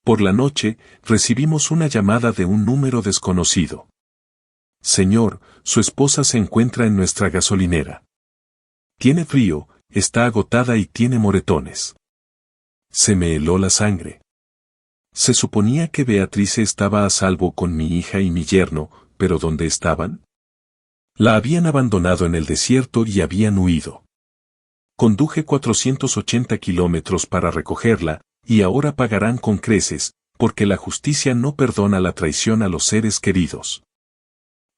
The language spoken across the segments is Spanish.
Por la noche, recibimos una llamada de un número desconocido. Señor, su esposa se encuentra en nuestra gasolinera. Tiene frío, está agotada y tiene moretones. Se me heló la sangre. Se suponía que Beatrice estaba a salvo con mi hija y mi yerno, pero ¿dónde estaban? La habían abandonado en el desierto y habían huido. Conduje 480 kilómetros para recogerla, y ahora pagarán con creces, porque la justicia no perdona la traición a los seres queridos.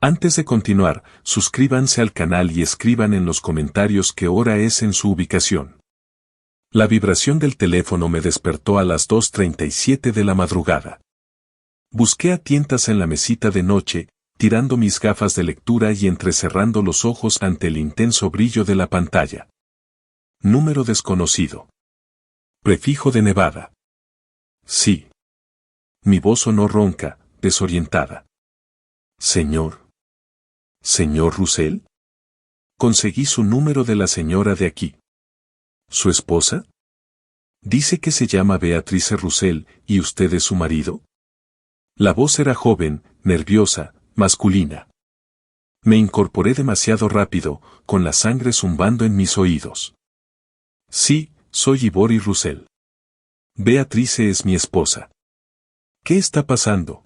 Antes de continuar, suscríbanse al canal y escriban en los comentarios qué hora es en su ubicación. La vibración del teléfono me despertó a las 2:37 de la madrugada. Busqué a tientas en la mesita de noche, tirando mis gafas de lectura y entrecerrando los ojos ante el intenso brillo de la pantalla. Número desconocido. Prefijo de Nevada. Sí. Mi voz sonó ronca, desorientada. Señor. ¿Señor Russell? Conseguí su número de la señora de aquí. ¿Su esposa? Dice que se llama Beatrice Russell, ¿y usted es su marido? La voz era joven, nerviosa, masculina. Me incorporé demasiado rápido, con la sangre zumbando en mis oídos. Sí, soy Ivory Russell. Beatrice es mi esposa. ¿Qué está pasando?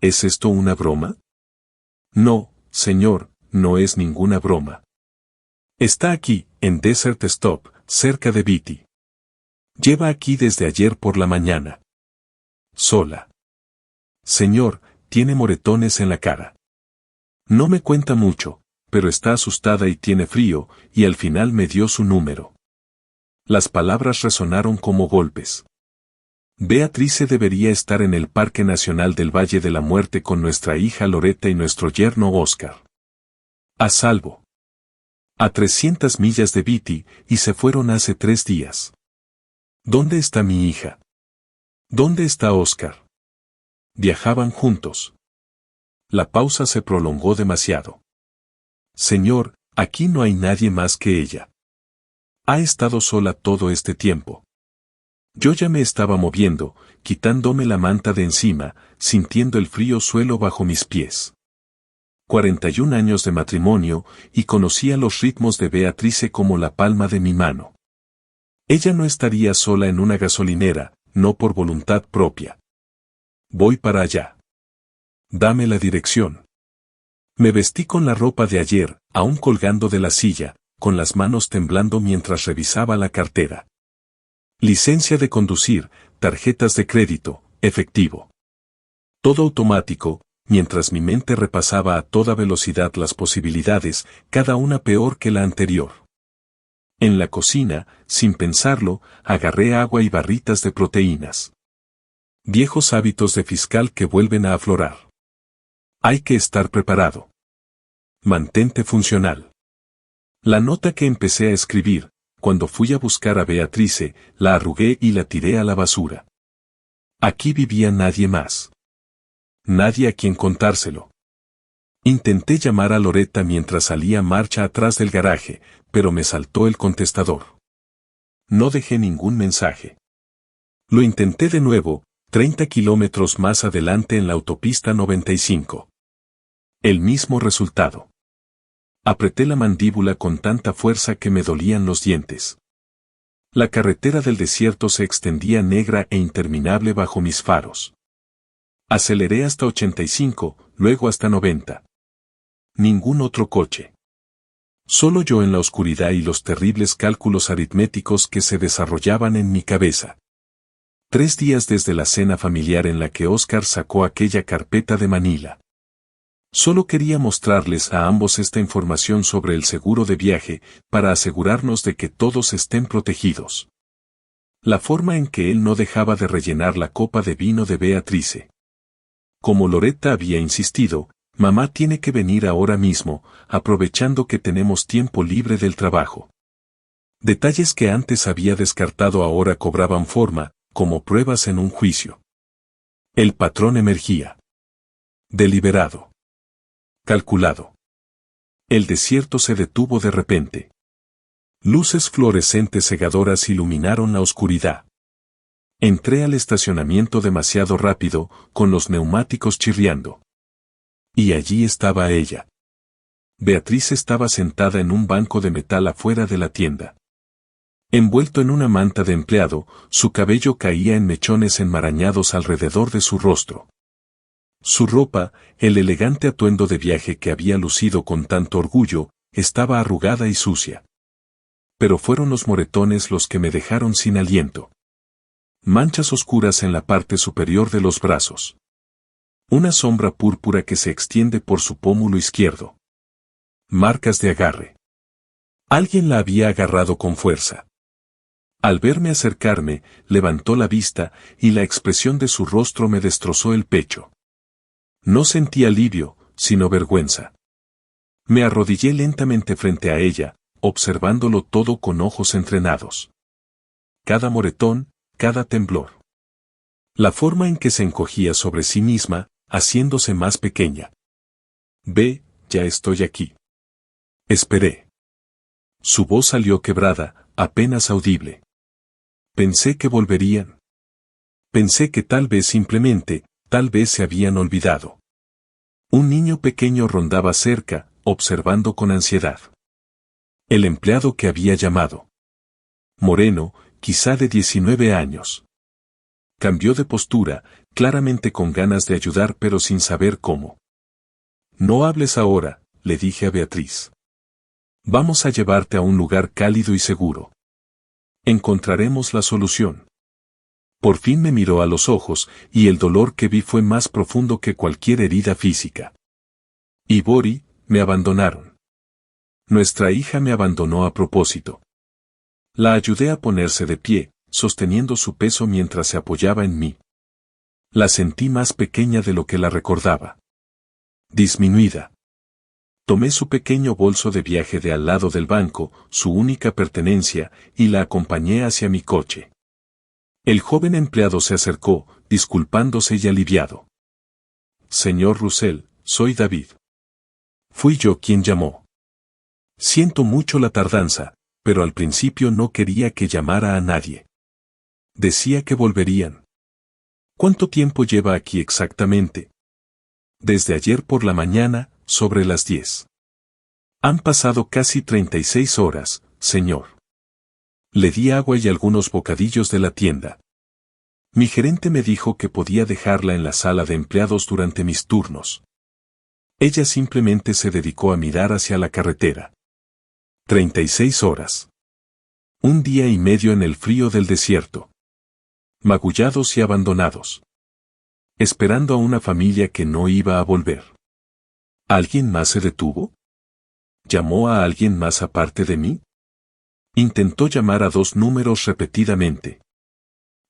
¿Es esto una broma? No, señor, no es ninguna broma. Está aquí, en Desert Stop, cerca de Beatty. Lleva aquí desde ayer por la mañana. Sola. Señor, tiene moretones en la cara. No me cuenta mucho, pero está asustada y tiene frío, y al final me dio su número. Las palabras resonaron como golpes. Beatrice debería estar en el Parque Nacional del Valle de la Muerte con nuestra hija Loretta y nuestro yerno Oscar. A salvo. A 300 millas de Beatty, y se fueron hace 3 días. ¿Dónde está mi hija? ¿Dónde está Oscar? Viajaban juntos. La pausa se prolongó demasiado. Señor, aquí no hay nadie más que ella. Ha estado sola todo este tiempo. Yo ya me estaba moviendo, quitándome la manta de encima, sintiendo el frío suelo bajo mis pies. 41 años de matrimonio, y conocía los ritmos de Beatrice como la palma de mi mano. Ella no estaría sola en una gasolinera, no por voluntad propia. Voy para allá. Dame la dirección. Me vestí con la ropa de ayer, aún colgando de la silla, con las manos temblando mientras revisaba la cartera. Licencia de conducir, tarjetas de crédito, efectivo. Todo automático, mientras mi mente repasaba a toda velocidad las posibilidades, cada una peor que la anterior. En la cocina, sin pensarlo, agarré agua y barritas de proteínas. Viejos hábitos de fiscal que vuelven a aflorar. Hay que estar preparado. Mantente funcional. La nota que empecé a escribir, cuando fui a buscar a Beatrice, la arrugué y la tiré a la basura. Aquí vivía nadie más. Nadie a quien contárselo. Intenté llamar a Loretta mientras salía marcha atrás del garaje, pero me saltó el contestador. No dejé ningún mensaje. Lo intenté de nuevo, 30 kilómetros más adelante en la autopista 95. El mismo resultado. Apreté la mandíbula con tanta fuerza que me dolían los dientes. La carretera del desierto se extendía negra e interminable bajo mis faros. Aceleré hasta 85, luego hasta 90. Ningún otro coche. Solo yo en la oscuridad y los terribles cálculos aritméticos que se desarrollaban en mi cabeza. 3 días desde la cena familiar en la que Oscar sacó aquella carpeta de Manila. Solo quería mostrarles a ambos esta información sobre el seguro de viaje, para asegurarnos de que todos estén protegidos. La forma en que él no dejaba de rellenar la copa de vino de Beatrice. Como Loretta había insistido, mamá tiene que venir ahora mismo, aprovechando que tenemos tiempo libre del trabajo. Detalles que antes había descartado ahora cobraban forma, como pruebas en un juicio. El patrón emergía. Deliberado. Calculado. El desierto se detuvo de repente. Luces fluorescentes cegadoras iluminaron la oscuridad. Entré al estacionamiento demasiado rápido, con los neumáticos chirriando. Y allí estaba ella. Beatriz estaba sentada en un banco de metal afuera de la tienda. Envuelto en una manta de empleado, su cabello caía en mechones enmarañados alrededor de su rostro. Su ropa, el elegante atuendo de viaje que había lucido con tanto orgullo, estaba arrugada y sucia. Pero fueron los moretones los que me dejaron sin aliento. Manchas oscuras en la parte superior de los brazos. Una sombra púrpura que se extiende por su pómulo izquierdo. Marcas de agarre. Alguien la había agarrado con fuerza. Al verme acercarme, levantó la vista y la expresión de su rostro me destrozó el pecho. No sentí alivio, sino vergüenza. Me arrodillé lentamente frente a ella, observándolo todo con ojos entrenados. Cada moretón, cada temblor. La forma en que se encogía sobre sí misma, haciéndose más pequeña. Ve, ya estoy aquí. Esperé. Su voz salió quebrada, apenas audible. Pensé que volverían. Pensé que tal vez simplemente, tal vez se habían olvidado. Un niño pequeño rondaba cerca, observando con ansiedad. El empleado que había llamado. Moreno, quizá de 19 años. Cambió de postura, claramente con ganas de ayudar pero sin saber cómo. No hables ahora, le dije a Beatriz. Vamos a llevarte a un lugar cálido y seguro. Encontraremos la solución. Por fin me miró a los ojos, y el dolor que vi fue más profundo que cualquier herida física. Y Bori, me abandonaron. Nuestra hija me abandonó a propósito. La ayudé a ponerse de pie, sosteniendo su peso mientras se apoyaba en mí. La sentí más pequeña de lo que la recordaba. Disminuida. Tomé su pequeño bolso de viaje de al lado del banco, su única pertenencia, y la acompañé hacia mi coche. El joven empleado se acercó, disculpándose y aliviado. Señor Russell, soy David. Fui yo quien llamó. Siento mucho la tardanza, pero al principio no quería que llamara a nadie. Decía que volverían. ¿Cuánto tiempo lleva aquí exactamente? Desde ayer por la mañana, sobre las 10. Han pasado casi 36 horas, señor. Le di agua y algunos bocadillos de la tienda. Mi gerente me dijo que podía dejarla en la sala de empleados durante mis turnos. Ella simplemente se dedicó a mirar hacia la carretera. 36 horas. Un día y medio en el frío del desierto. Magullados y abandonados. Esperando a una familia que no iba a volver. ¿Alguien más se detuvo? ¿Llamó a alguien más aparte de mí? Intentó llamar a 2 números repetidamente.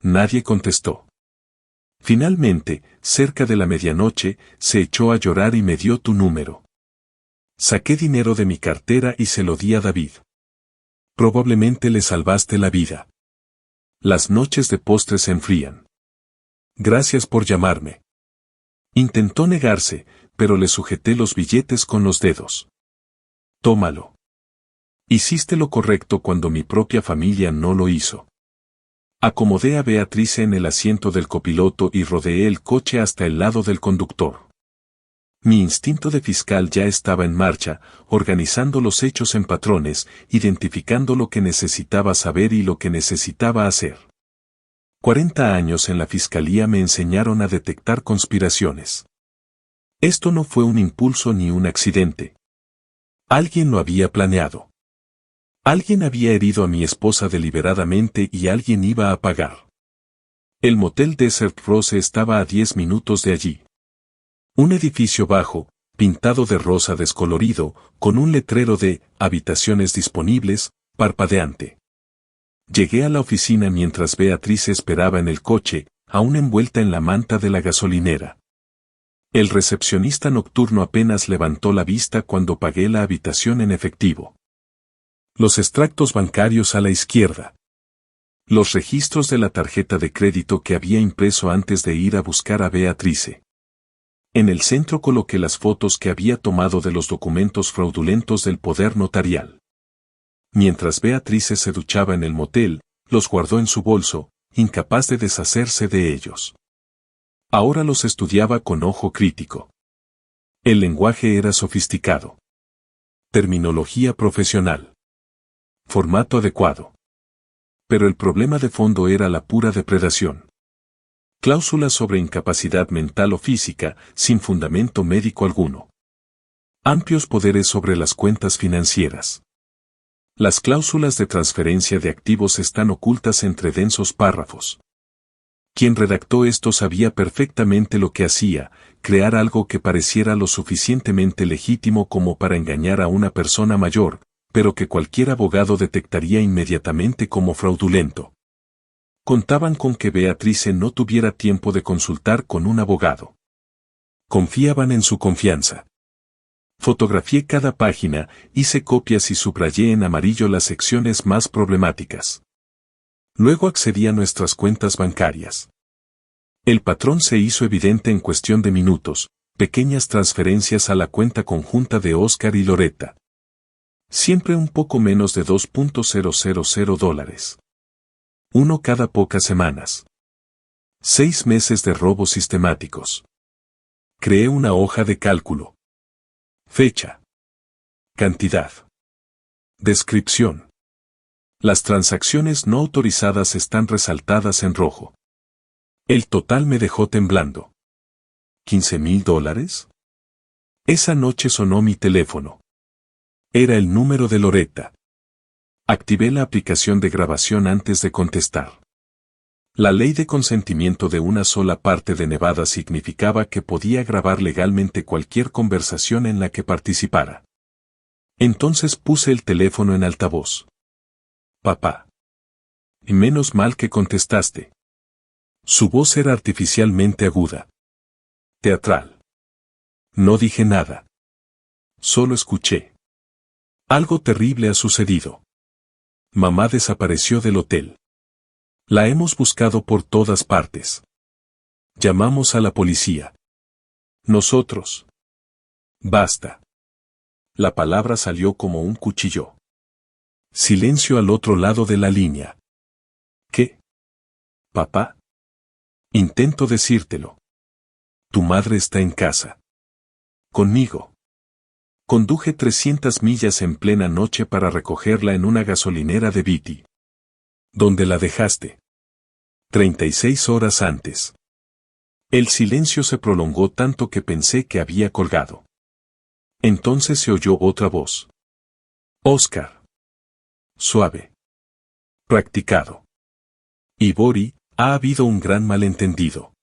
Nadie contestó. Finalmente, cerca de la medianoche, se echó a llorar y me dio tu número. Saqué dinero de mi cartera y se lo di a David. Probablemente le salvaste la vida. Las noches de postre se enfrían. Gracias por llamarme. Intentó negarse, pero le sujeté los billetes con los dedos. Tómalo. Hiciste lo correcto cuando mi propia familia no lo hizo. Acomodé a Beatriz en el asiento del copiloto y rodeé el coche hasta el lado del conductor. Mi instinto de fiscal ya estaba en marcha, organizando los hechos en patrones, identificando lo que necesitaba saber y lo que necesitaba hacer. 40 años en la fiscalía me enseñaron a detectar conspiraciones. Esto no fue un impulso ni un accidente. Alguien lo había planeado. Alguien había herido a mi esposa deliberadamente y alguien iba a pagar. El motel Desert Rose estaba a 10 minutos de allí. Un edificio bajo, pintado de rosa descolorido, con un letrero de «Habitaciones disponibles», parpadeante. Llegué a la oficina mientras Beatriz esperaba en el coche, aún envuelta en la manta de la gasolinera. El recepcionista nocturno apenas levantó la vista cuando pagué la habitación en efectivo. Los extractos bancarios a la izquierda. Los registros de la tarjeta de crédito que había impreso antes de ir a buscar a Beatrice. En el centro coloqué las fotos que había tomado de los documentos fraudulentos del poder notarial. Mientras Beatrice se duchaba en el motel, los guardó en su bolso, incapaz de deshacerse de ellos. Ahora los estudiaba con ojo crítico. El lenguaje era sofisticado. Terminología profesional. Formato adecuado. Pero el problema de fondo era la pura depredación. Cláusulas sobre incapacidad mental o física, sin fundamento médico alguno. Amplios poderes sobre las cuentas financieras. Las cláusulas de transferencia de activos están ocultas entre densos párrafos. Quien redactó esto sabía perfectamente lo que hacía, crear algo que pareciera lo suficientemente legítimo como para engañar a una persona mayor, pero que cualquier abogado detectaría inmediatamente como fraudulento. Contaban con que Beatrice no tuviera tiempo de consultar con un abogado. Confiaban en su confianza. Fotografié cada página, hice copias y subrayé en amarillo las secciones más problemáticas. Luego accedí a nuestras cuentas bancarias. El patrón se hizo evidente en cuestión de minutos, pequeñas transferencias a la cuenta conjunta de Oscar y Loretta. Siempre un poco menos de $2,000. Uno cada pocas semanas. 6 meses de robos sistemáticos. Creé una hoja de cálculo. Fecha. Cantidad. Descripción. Las transacciones no autorizadas están resaltadas en rojo. El total me dejó temblando. $15,000. Esa noche sonó mi teléfono. Era el número de Loretta. Activé la aplicación de grabación antes de contestar. La ley de consentimiento de una sola parte de Nevada significaba que podía grabar legalmente cualquier conversación en la que participara. Entonces puse el teléfono en altavoz. Papá. Y menos mal que contestaste. Su voz era artificialmente aguda. Teatral. No dije nada. Solo escuché. Algo terrible ha sucedido. Mamá desapareció del hotel. La hemos buscado por todas partes. Llamamos a la policía. Nosotros. Basta. La palabra salió como un cuchillo. Silencio al otro lado de la línea. ¿Qué? ¿Papá? Intento decírtelo. Tu madre está en casa. Conmigo. Conduje 300 millas en plena noche para recogerla en una gasolinera de Beatty. ¿Dónde la dejaste? 36 horas antes. El silencio se prolongó tanto que pensé que había colgado. Entonces se oyó otra voz. Oscar. Suave. Practicado. Ivori, ha habido un gran malentendido.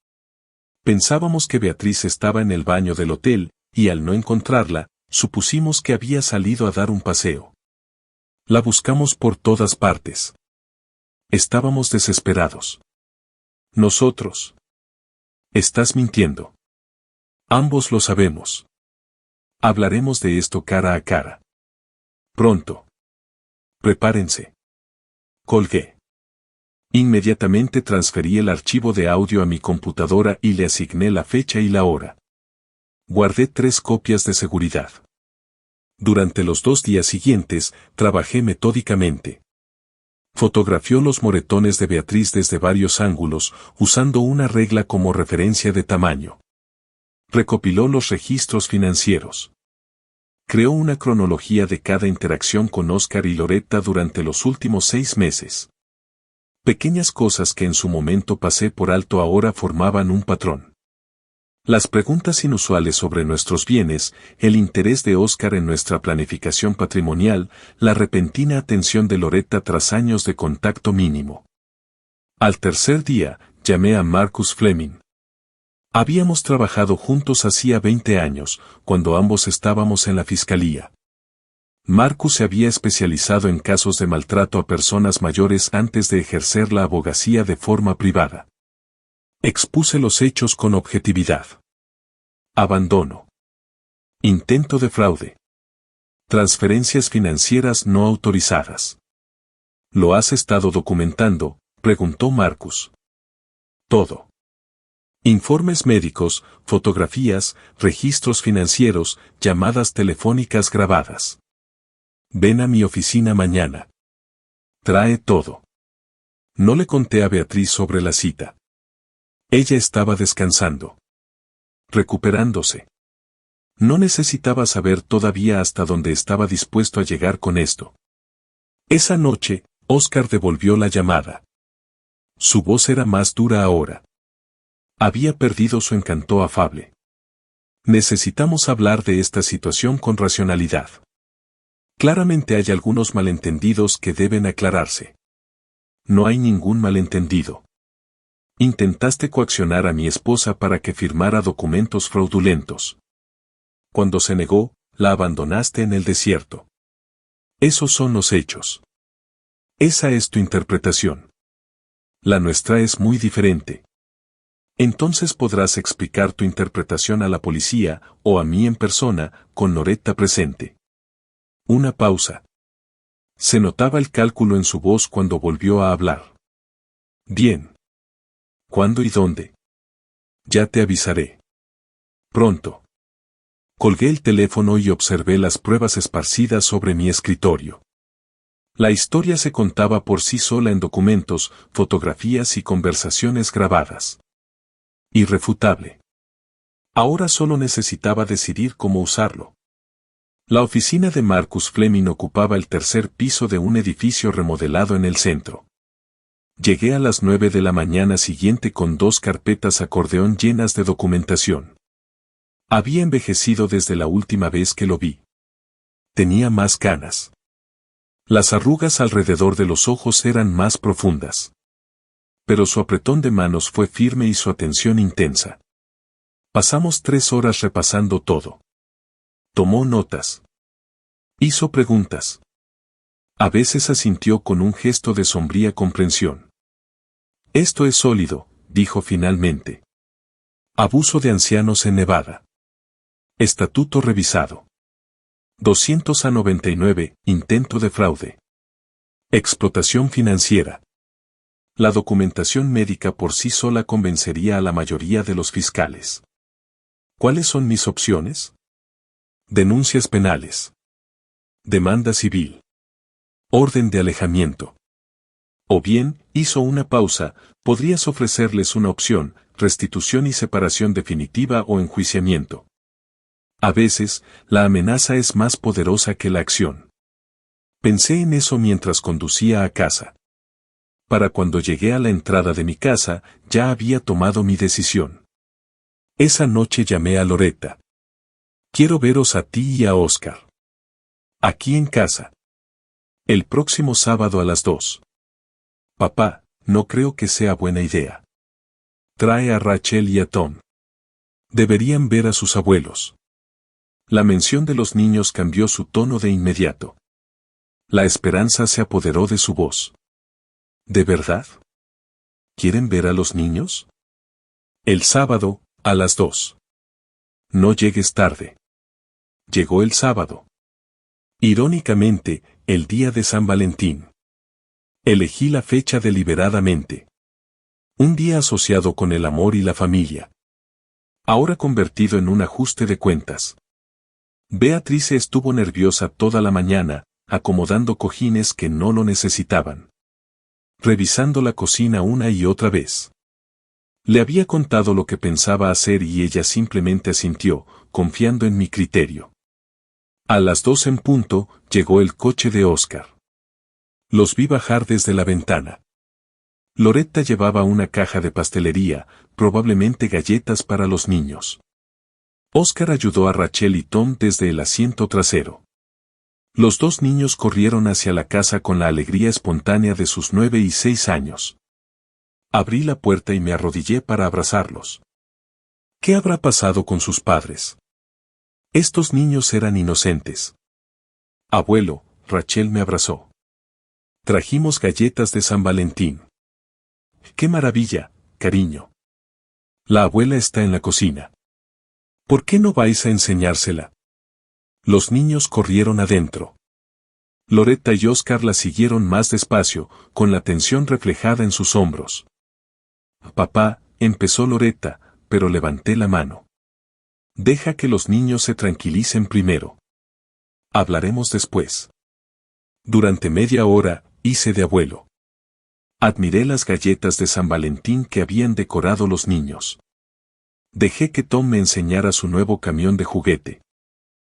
Pensábamos que Beatriz estaba en el baño del hotel, y al no encontrarla, supusimos que había salido a dar un paseo. La buscamos por todas partes. Estábamos desesperados. Nosotros. Estás mintiendo. Ambos lo sabemos. Hablaremos de esto cara a cara. Pronto. Prepárense. Colgué. Inmediatamente transferí el archivo de audio a mi computadora y le asigné la fecha y la hora. Guardé 3 copias de seguridad. Durante los 2 días siguientes, trabajé metódicamente. Fotografió los moretones de Beatriz desde varios ángulos, usando una regla como referencia de tamaño. Recopiló los registros financieros. Creó una cronología de cada interacción con Oscar y Loretta durante los últimos 6 meses. Pequeñas cosas que en su momento pasé por alto ahora formaban un patrón. Las preguntas inusuales sobre nuestros bienes, el interés de Oscar en nuestra planificación patrimonial, la repentina atención de Loretta tras años de contacto mínimo. Al tercer día, llamé a Marcus Fleming. Habíamos trabajado juntos hacía 20 años, cuando ambos estábamos en la fiscalía. Marcus se había especializado en casos de maltrato a personas mayores antes de ejercer la abogacía de forma privada. Expuse los hechos con objetividad. Abandono. Intento de fraude. Transferencias financieras no autorizadas. ¿Lo has estado documentando?, preguntó Marcus. Todo. Informes médicos, fotografías, registros financieros, llamadas telefónicas grabadas. Ven a mi oficina mañana. Trae todo. No le conté a Beatriz sobre la cita. Ella estaba descansando. Recuperándose. No necesitaba saber todavía hasta dónde estaba dispuesto a llegar con esto. Esa noche, Óscar devolvió la llamada. Su voz era más dura ahora. Había perdido su encanto afable. Necesitamos hablar de esta situación con racionalidad. Claramente hay algunos malentendidos que deben aclararse. No hay ningún malentendido. Intentaste coaccionar a mi esposa para que firmara documentos fraudulentos. Cuando se negó, la abandonaste en el desierto. Esos son los hechos. Esa es tu interpretación. La nuestra es muy diferente. Entonces podrás explicar tu interpretación a la policía o a mí en persona, con Loretta presente. Una pausa. Se notaba el cálculo en su voz cuando volvió a hablar. Bien. ¿Cuándo y dónde? Ya te avisaré. Pronto. Colgué el teléfono y observé las pruebas esparcidas sobre mi escritorio. La historia se contaba por sí sola en documentos, fotografías y conversaciones grabadas. Irrefutable. Ahora solo necesitaba decidir cómo usarlo. La oficina de Marcus Fleming ocupaba el tercer piso de un edificio remodelado en el centro. Llegué a las 9 de la mañana siguiente con 2 carpetas acordeón llenas de documentación. Había envejecido desde la última vez que lo vi. Tenía más canas. Las arrugas alrededor de los ojos eran más profundas. Pero su apretón de manos fue firme y su atención intensa. Pasamos 3 horas repasando todo. Tomó notas. Hizo preguntas. A veces asintió con un gesto de sombría comprensión. Esto es sólido, dijo finalmente. Abuso de ancianos en Nevada. Estatuto revisado. 299, intento de fraude. Explotación financiera. La documentación médica por sí sola convencería a la mayoría de los fiscales. ¿Cuáles son mis opciones? Denuncias penales. Demanda civil. Orden de alejamiento. O bien, hizo una pausa, podrías ofrecerles una opción, restitución y separación definitiva o enjuiciamiento. A veces, la amenaza es más poderosa que la acción. Pensé en eso mientras conducía a casa. Para cuando llegué a la entrada de mi casa, ya había tomado mi decisión. Esa noche llamé a Loretta. Quiero veros a ti y a Óscar. Aquí en casa. El próximo sábado a las 2. Papá, no creo que sea buena idea. Trae a Rachel y a Tom. Deberían ver a sus abuelos. La mención de los niños cambió su tono de inmediato. La esperanza se apoderó de su voz. ¿De verdad? ¿Quieren ver a los niños? El sábado, a las 2. No llegues tarde. Llegó el sábado. Irónicamente, el día de San Valentín. Elegí la fecha deliberadamente. Un día asociado con el amor y la familia. Ahora convertido en un ajuste de cuentas. Beatriz estuvo nerviosa toda la mañana, acomodando cojines que no lo necesitaban. Revisando la cocina una y otra vez. Le había contado lo que pensaba hacer y ella simplemente asintió, confiando en mi criterio. A las 2 en punto, llegó el coche de Óscar. Los vi bajar desde la ventana. Loretta llevaba una caja de pastelería, probablemente galletas para los niños. Óscar ayudó a Rachel y Tom desde el asiento trasero. Los 2 niños corrieron hacia la casa con la alegría espontánea de sus 9 y 6 años. Abrí la puerta y me arrodillé para abrazarlos. ¿Qué habrá pasado con sus padres? Estos niños eran inocentes. Abuelo, Rachel me abrazó. Trajimos galletas de San Valentín. ¡Qué maravilla, cariño! La abuela está en la cocina. ¿Por qué no vais a enseñársela? Los niños corrieron adentro. Loretta y Óscar la siguieron más despacio, con la tensión reflejada en sus hombros. Papá, empezó Loretta, pero levanté la mano. Deja que los niños se tranquilicen primero. Hablaremos después. Durante media hora, hice de abuelo. Admiré las galletas de San Valentín que habían decorado los niños. Dejé que Tom me enseñara su nuevo camión de juguete.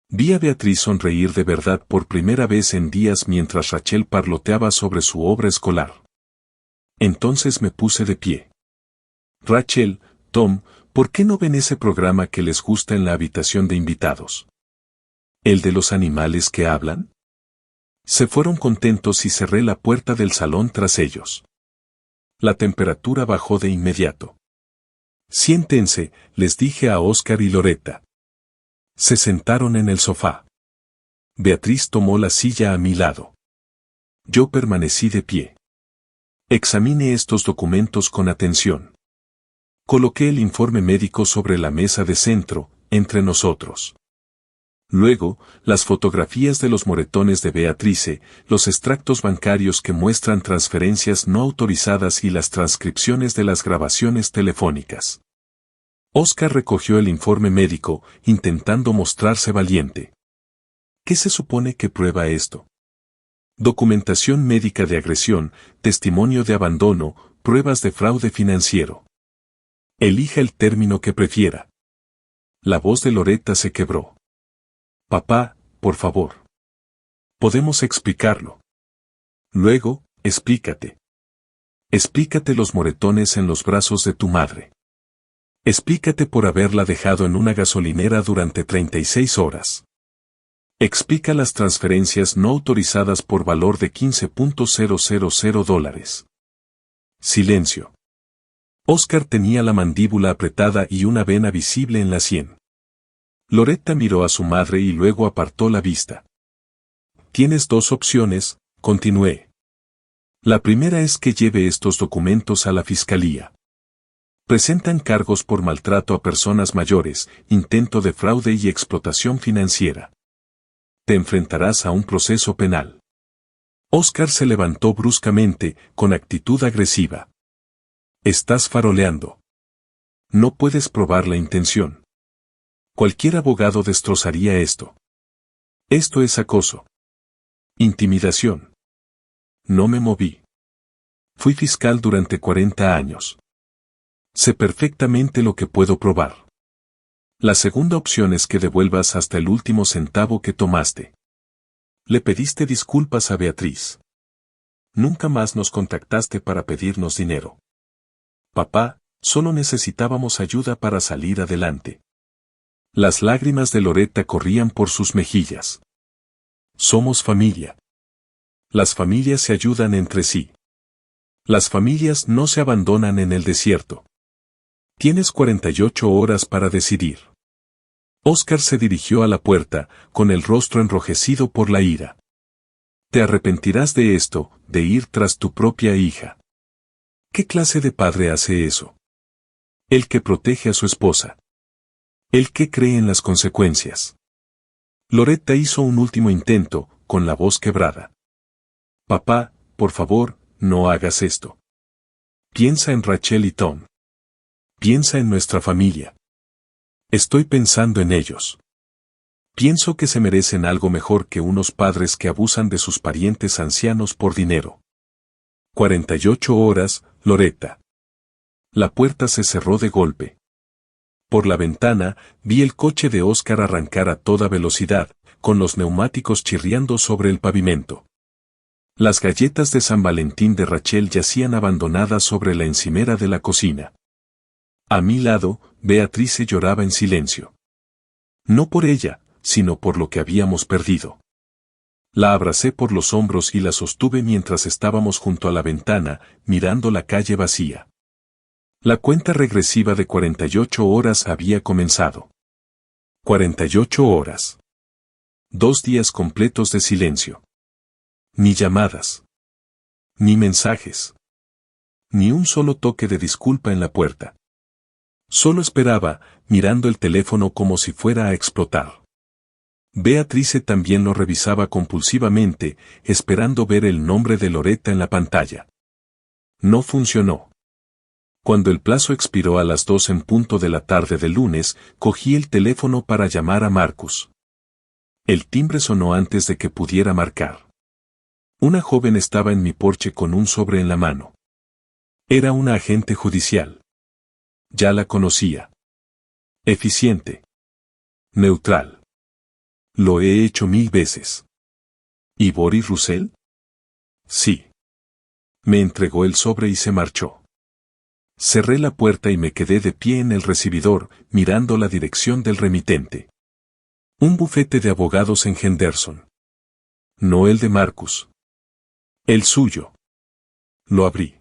Vi a Beatriz sonreír de verdad por primera vez en días mientras Rachel parloteaba sobre su obra escolar. Entonces me puse de pie. Rachel, Tom, ¿por qué no ven ese programa que les gusta en la habitación de invitados? ¿El de los animales que hablan? Se fueron contentos y cerré la puerta del salón tras ellos. La temperatura bajó de inmediato. Siéntense, les dije a Oscar y Loretta. Se sentaron en el sofá. Beatriz tomó la silla a mi lado. Yo permanecí de pie. Examine estos documentos con atención. Coloqué el informe médico sobre la mesa de centro, entre nosotros. Luego, las fotografías de los moretones de Beatrice, los extractos bancarios que muestran transferencias no autorizadas y las transcripciones de las grabaciones telefónicas. Oscar recogió el informe médico, intentando mostrarse valiente. ¿Qué se supone que prueba esto? Documentación médica de agresión, testimonio de abandono, pruebas de fraude financiero. Elija el término que prefiera. La voz de Loretta se quebró. Papá, por favor. Podemos explicarlo. Luego, explícate. Explícate los moretones en los brazos de tu madre. Explícate por haberla dejado en una gasolinera durante 36 horas. Explica las transferencias no autorizadas por valor de $15,000. Silencio. Oscar tenía la mandíbula apretada y una vena visible en la sien. Loretta miró a su madre y luego apartó la vista. Tienes dos opciones, continué. La primera es que lleve estos documentos a la fiscalía. Presentan cargos por maltrato a personas mayores, intento de fraude y explotación financiera. Te enfrentarás a un proceso penal. Oscar se levantó bruscamente, con actitud agresiva. Estás faroleando. No puedes probar la intención. Cualquier abogado destrozaría esto. Esto es acoso. Intimidación. No me moví. Fui fiscal durante 40 años. Sé perfectamente lo que puedo probar. La segunda opción es que devuelvas hasta el último centavo que tomaste. Le pediste disculpas a Beatriz. Nunca más nos contactaste para pedirnos dinero. Papá, solo necesitábamos ayuda para salir adelante. Las lágrimas de Loretta corrían por sus mejillas. Somos familia. Las familias se ayudan entre sí. Las familias no se abandonan en el desierto. Tienes 48 horas para decidir. Oscar se dirigió a la puerta, con el rostro enrojecido por la ira. Te arrepentirás de esto, de ir tras tu propia hija. ¿Qué clase de padre hace eso? El que protege a su esposa. El que cree en las consecuencias. Loretta hizo un último intento, con la voz quebrada. Papá, por favor, no hagas esto. Piensa en Rachel y Tom. Piensa en nuestra familia. Estoy pensando en ellos. Pienso que se merecen algo mejor que unos padres que abusan de sus parientes ancianos por dinero. 48 horas, Loretta. La puerta se cerró de golpe. Por la ventana, vi el coche de Oscar arrancar a toda velocidad, con los neumáticos chirriando sobre el pavimento. Las galletas de San Valentín de Rachel yacían abandonadas sobre la encimera de la cocina. A mi lado, Beatrice lloraba en silencio. No por ella, sino por lo que habíamos perdido. La abracé por los hombros y la sostuve mientras estábamos junto a la ventana, mirando la calle vacía. La cuenta regresiva de 48 horas había comenzado. 48 horas. 2 días completos de silencio. Ni llamadas. Ni mensajes. Ni un solo toque de disculpa en la puerta. Solo esperaba, mirando el teléfono como si fuera a explotar. Beatrice también lo revisaba compulsivamente, esperando ver el nombre de Loretta en la pantalla. No funcionó. Cuando el plazo expiró a las 2 en punto de la tarde del lunes, cogí el teléfono para llamar a Marcus. El timbre sonó antes de que pudiera marcar. Una joven estaba en mi porche con un sobre en la mano. Era una agente judicial. Ya la conocía. Eficiente. Neutral. Lo he hecho 1000 veces. ¿Y Boris Russell? Sí. Me entregó el sobre y se marchó. Cerré la puerta y me quedé de pie en el recibidor, mirando la dirección del remitente. Un bufete de abogados en Henderson. No el de Marcus. El suyo. Lo abrí.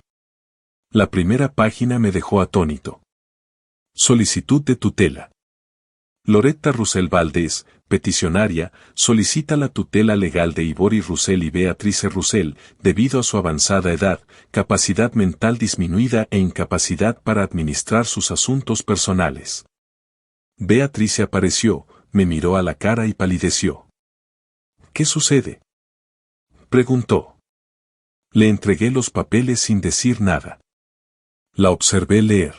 La primera página me dejó atónito. Solicitud de tutela. Loretta Russell Valdés, peticionaria, solicita la tutela legal de Boris Russell y Beatrice Russell, debido a su avanzada edad, capacidad mental disminuida e incapacidad para administrar sus asuntos personales. Beatrice apareció, me miró a la cara y palideció. ¿Qué sucede?, preguntó. Le entregué los papeles sin decir nada. La observé leer.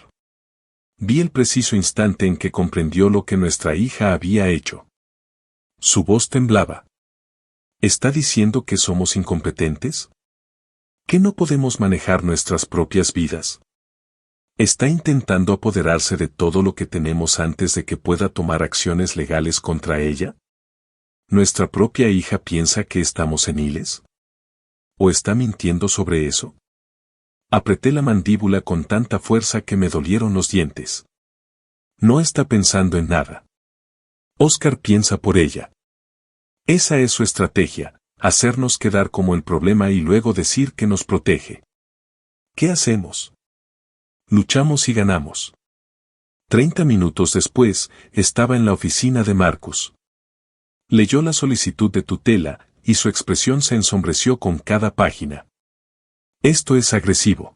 Vi el preciso instante en que comprendió lo que nuestra hija había hecho. Su voz temblaba. ¿Está diciendo que somos incompetentes? ¿Que no podemos manejar nuestras propias vidas? ¿Está intentando apoderarse de todo lo que tenemos antes de que pueda tomar acciones legales contra ella? ¿Nuestra propia hija piensa que estamos seniles? ¿O está mintiendo sobre eso? Apreté la mandíbula con tanta fuerza que me dolieron los dientes. No está pensando en nada. Oscar piensa por ella. Esa es su estrategia, hacernos quedar como el problema y luego decir que nos protege. ¿Qué hacemos? Luchamos y ganamos. 30 minutos después, estaba en la oficina de Marcus. Leyó la solicitud de tutela, y su expresión se ensombreció con cada página. Esto es agresivo.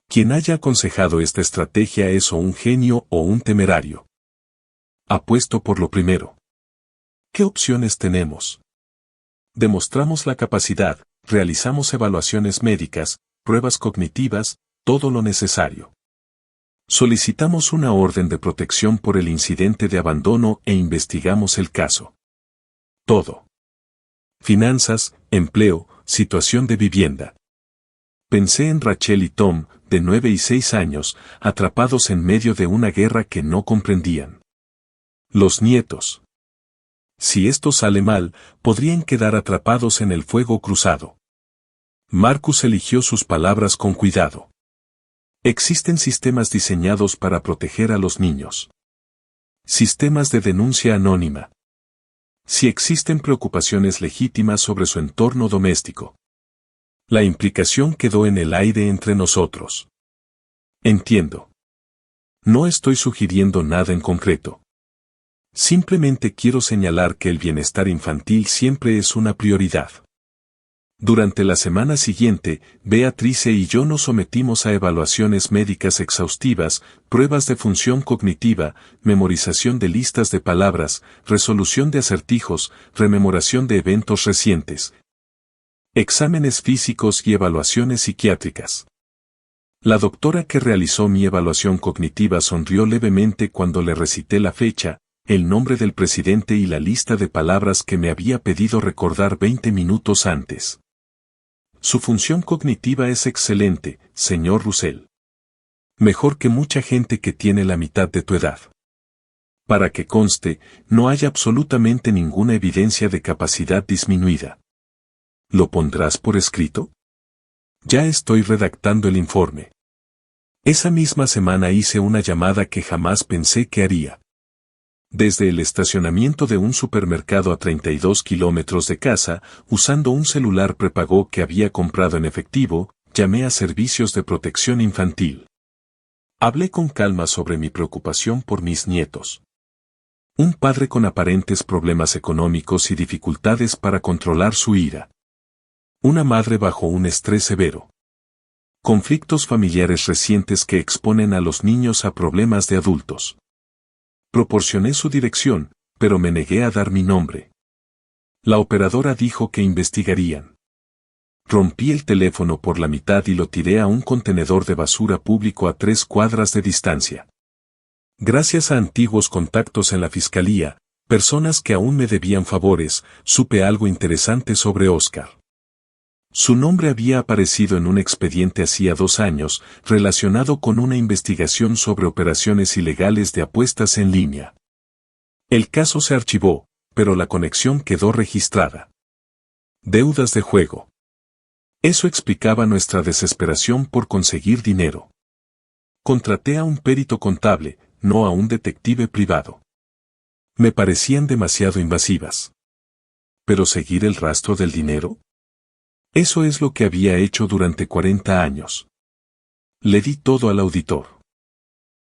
Quien haya aconsejado esta estrategia es o un genio o un temerario. Apuesto por lo primero. ¿Qué opciones tenemos? Demostramos la capacidad, realizamos evaluaciones médicas, pruebas cognitivas, todo lo necesario. Solicitamos una orden de protección por el incidente de abandono e investigamos el caso. Todo. Finanzas, empleo, situación de vivienda. Pensé en Rachel y Tom, de 9 y 6 años, atrapados en medio de una guerra que no comprendían. Los nietos. Si esto sale mal, podrían quedar atrapados en el fuego cruzado. Marcus eligió sus palabras con cuidado. Existen sistemas diseñados para proteger a los niños. Sistemas de denuncia anónima. Si existen preocupaciones legítimas sobre su entorno doméstico. La implicación quedó en el aire entre nosotros. Entiendo. No estoy sugiriendo nada en concreto. Simplemente quiero señalar que el bienestar infantil siempre es una prioridad. Durante la semana siguiente, Beatrice y yo nos sometimos a evaluaciones médicas exhaustivas, pruebas de función cognitiva, memorización de listas de palabras, resolución de acertijos, rememoración de eventos recientes, exámenes físicos y evaluaciones psiquiátricas. La doctora que realizó mi evaluación cognitiva sonrió levemente cuando le recité la fecha, el nombre del presidente y la lista de palabras que me había pedido recordar 20 minutos antes. Su función cognitiva es excelente, señor Russell. Mejor que mucha gente que tiene la mitad de tu edad. Para que conste, no hay absolutamente ninguna evidencia de capacidad disminuida. ¿Lo pondrás por escrito? Ya estoy redactando el informe. Esa misma semana hice una llamada que jamás pensé que haría. Desde el estacionamiento de un supermercado a 32 kilómetros de casa, usando un celular prepago que había comprado en efectivo, llamé a Servicios de Protección Infantil. Hablé con calma sobre mi preocupación por mis nietos. Un padre con aparentes problemas económicos y dificultades para controlar su ira. Una madre bajo un estrés severo. Conflictos familiares recientes que exponen a los niños a problemas de adultos. Proporcioné su dirección, pero me negué a dar mi nombre. La operadora dijo que investigarían. Rompí el teléfono por la mitad y lo tiré a un contenedor de basura público a 3 cuadras de distancia. Gracias a antiguos contactos en la fiscalía, personas que aún me debían favores, supe algo interesante sobre Oscar. Su nombre había aparecido en un expediente hacía 2 años, relacionado con una investigación sobre operaciones ilegales de apuestas en línea. El caso se archivó, pero la conexión quedó registrada. Deudas de juego. Eso explicaba nuestra desesperación por conseguir dinero. Contraté a un perito contable, no a un detective privado. Me parecían demasiado invasivas. ¿Pero seguir el rastro del dinero? Eso es lo que había hecho durante 40 años. Le di todo al auditor.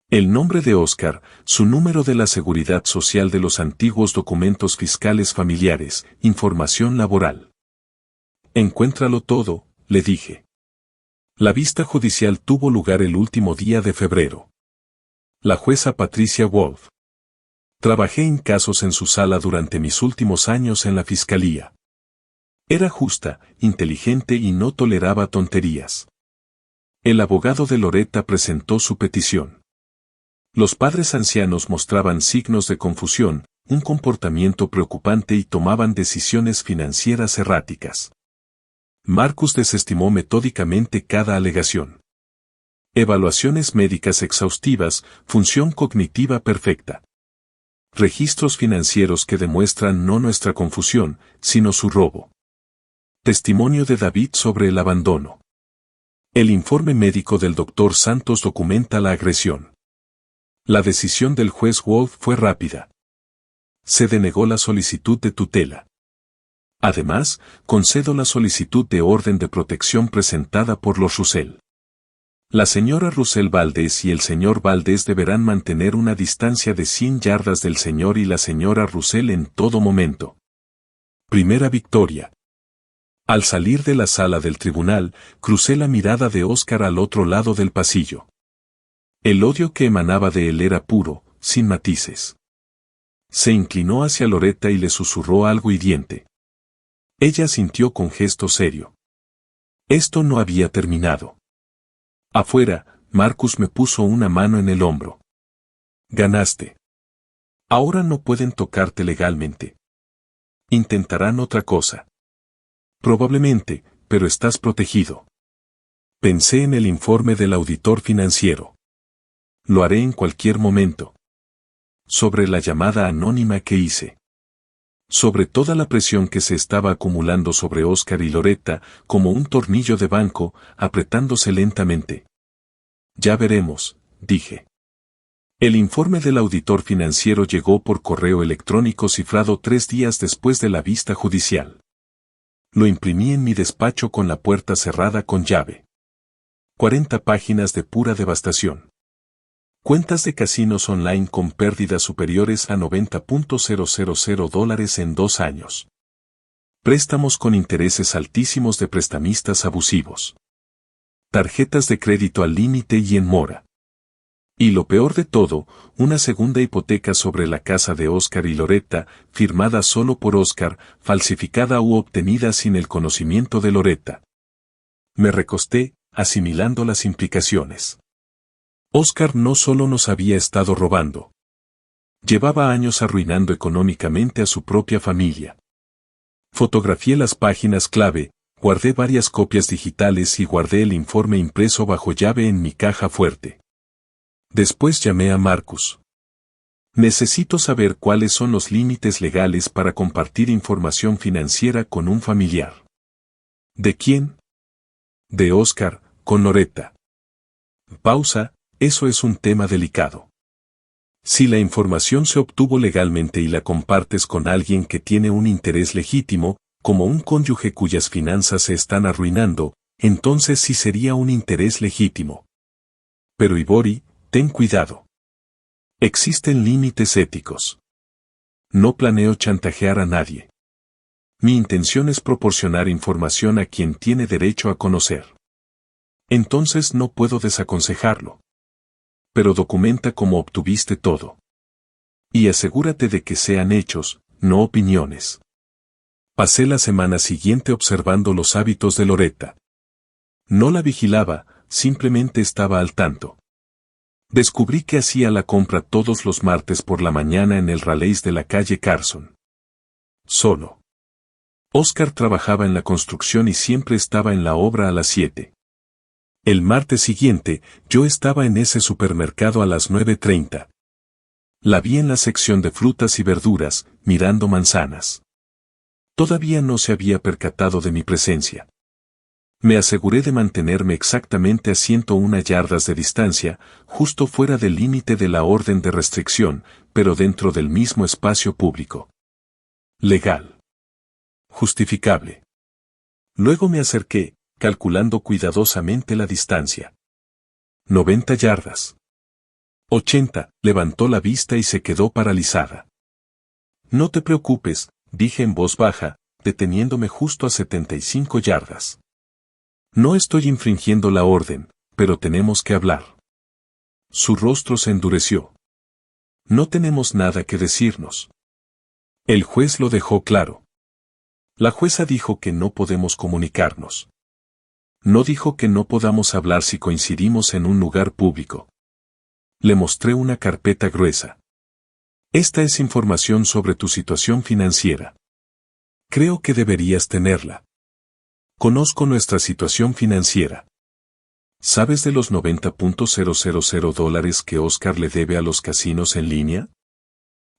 El nombre de Oscar, su número de la seguridad social de los antiguos documentos fiscales familiares, información laboral. Encuéntralo todo, le dije. La vista judicial tuvo lugar el último día de febrero. La jueza Patricia Wolf. Trabajé en casos en su sala durante mis últimos años en la fiscalía. Era justa, inteligente y no toleraba tonterías. El abogado de Loretta presentó su petición. Los padres ancianos mostraban signos de confusión, un comportamiento preocupante y tomaban decisiones financieras erráticas. Marcus desestimó metódicamente cada alegación. Evaluaciones médicas exhaustivas, función cognitiva perfecta. Registros financieros que demuestran no nuestra confusión, sino su robo. Testimonio de David sobre el abandono. El informe médico del Dr. Santos documenta la agresión. La decisión del juez Wolf fue rápida. Se denegó la solicitud de tutela. Además, concedo la solicitud de orden de protección presentada por los Russell. La señora Russell Valdés y el señor Valdés deberán mantener una distancia de 100 yardas del señor y la señora Russell en todo momento. Primera victoria. Al salir de la sala del tribunal, crucé la mirada de Oscar al otro lado del pasillo. El odio que emanaba de él era puro, sin matices. Se inclinó hacia Loretta y le susurró algo hiriente. Ella sintió con gesto serio. Esto no había terminado. Afuera, Marcus me puso una mano en el hombro. Ganaste. Ahora no pueden tocarte legalmente. Intentarán otra cosa. Probablemente, pero estás protegido. Pensé en el informe del auditor financiero. Lo haré en cualquier momento. Sobre la llamada anónima que hice. Sobre toda la presión que se estaba acumulando sobre Oscar y Loretta, como un tornillo de banco, apretándose lentamente. Ya veremos, dije. El informe del auditor financiero llegó por correo electrónico cifrado 3 días después de la vista judicial. Lo imprimí en mi despacho con la puerta cerrada con llave. 40 páginas de pura devastación. Cuentas de casinos online con pérdidas superiores a $90,000 en 2 años. Préstamos con intereses altísimos de prestamistas abusivos. Tarjetas de crédito al límite y en mora. Y lo peor de todo, una segunda hipoteca sobre la casa de Oscar y Loretta, firmada solo por Oscar, falsificada u obtenida sin el conocimiento de Loretta. Me recosté, asimilando las implicaciones. Oscar no solo nos había estado robando. Llevaba años arruinando económicamente a su propia familia. Fotografié las páginas clave, guardé varias copias digitales y guardé el informe impreso bajo llave en mi caja fuerte. Después llamé a Marcus. Necesito saber cuáles son los límites legales para compartir información financiera con un familiar. ¿De quién? De Oscar, con Loretta. Pausa, eso es un tema delicado. Si la información se obtuvo legalmente y la compartes con alguien que tiene un interés legítimo, como un cónyuge cuyas finanzas se están arruinando, entonces sí sería un interés legítimo. Pero Ibori, ten cuidado. Existen límites éticos. No planeo chantajear a nadie. Mi intención es proporcionar información a quien tiene derecho a conocer. Entonces no puedo desaconsejarlo. Pero documenta cómo obtuviste todo. Y asegúrate de que sean hechos, no opiniones. Pasé la semana siguiente observando los hábitos de Loretta. No la vigilaba, simplemente estaba al tanto. Descubrí que hacía la compra todos los martes por la mañana en el Rally's de la calle Carson. Solo. Oscar trabajaba en la construcción y siempre estaba en la obra a las 7. El martes siguiente, yo estaba en ese supermercado a las 9:30. La vi en la sección de frutas y verduras, mirando manzanas. Todavía no se había percatado de mi presencia. Me aseguré de mantenerme exactamente a 101 yardas de distancia, justo fuera del límite de la orden de restricción, pero dentro del mismo espacio público. Legal. Justificable. Luego me acerqué, calculando cuidadosamente la distancia. 90 yardas. 80, levantó la vista y se quedó paralizada. No te preocupes, dije en voz baja, deteniéndome justo a 75 yardas. No estoy infringiendo la orden, pero tenemos que hablar. Su rostro se endureció. No tenemos nada que decirnos. El juez lo dejó claro. La jueza dijo que no podemos comunicarnos. No dijo que no podamos hablar si coincidimos en un lugar público. Le mostré una carpeta gruesa. Esta es información sobre tu situación financiera. Creo que deberías tenerla. Conozco nuestra situación financiera. ¿Sabes de los $90,000 que Oscar le debe a los casinos en línea?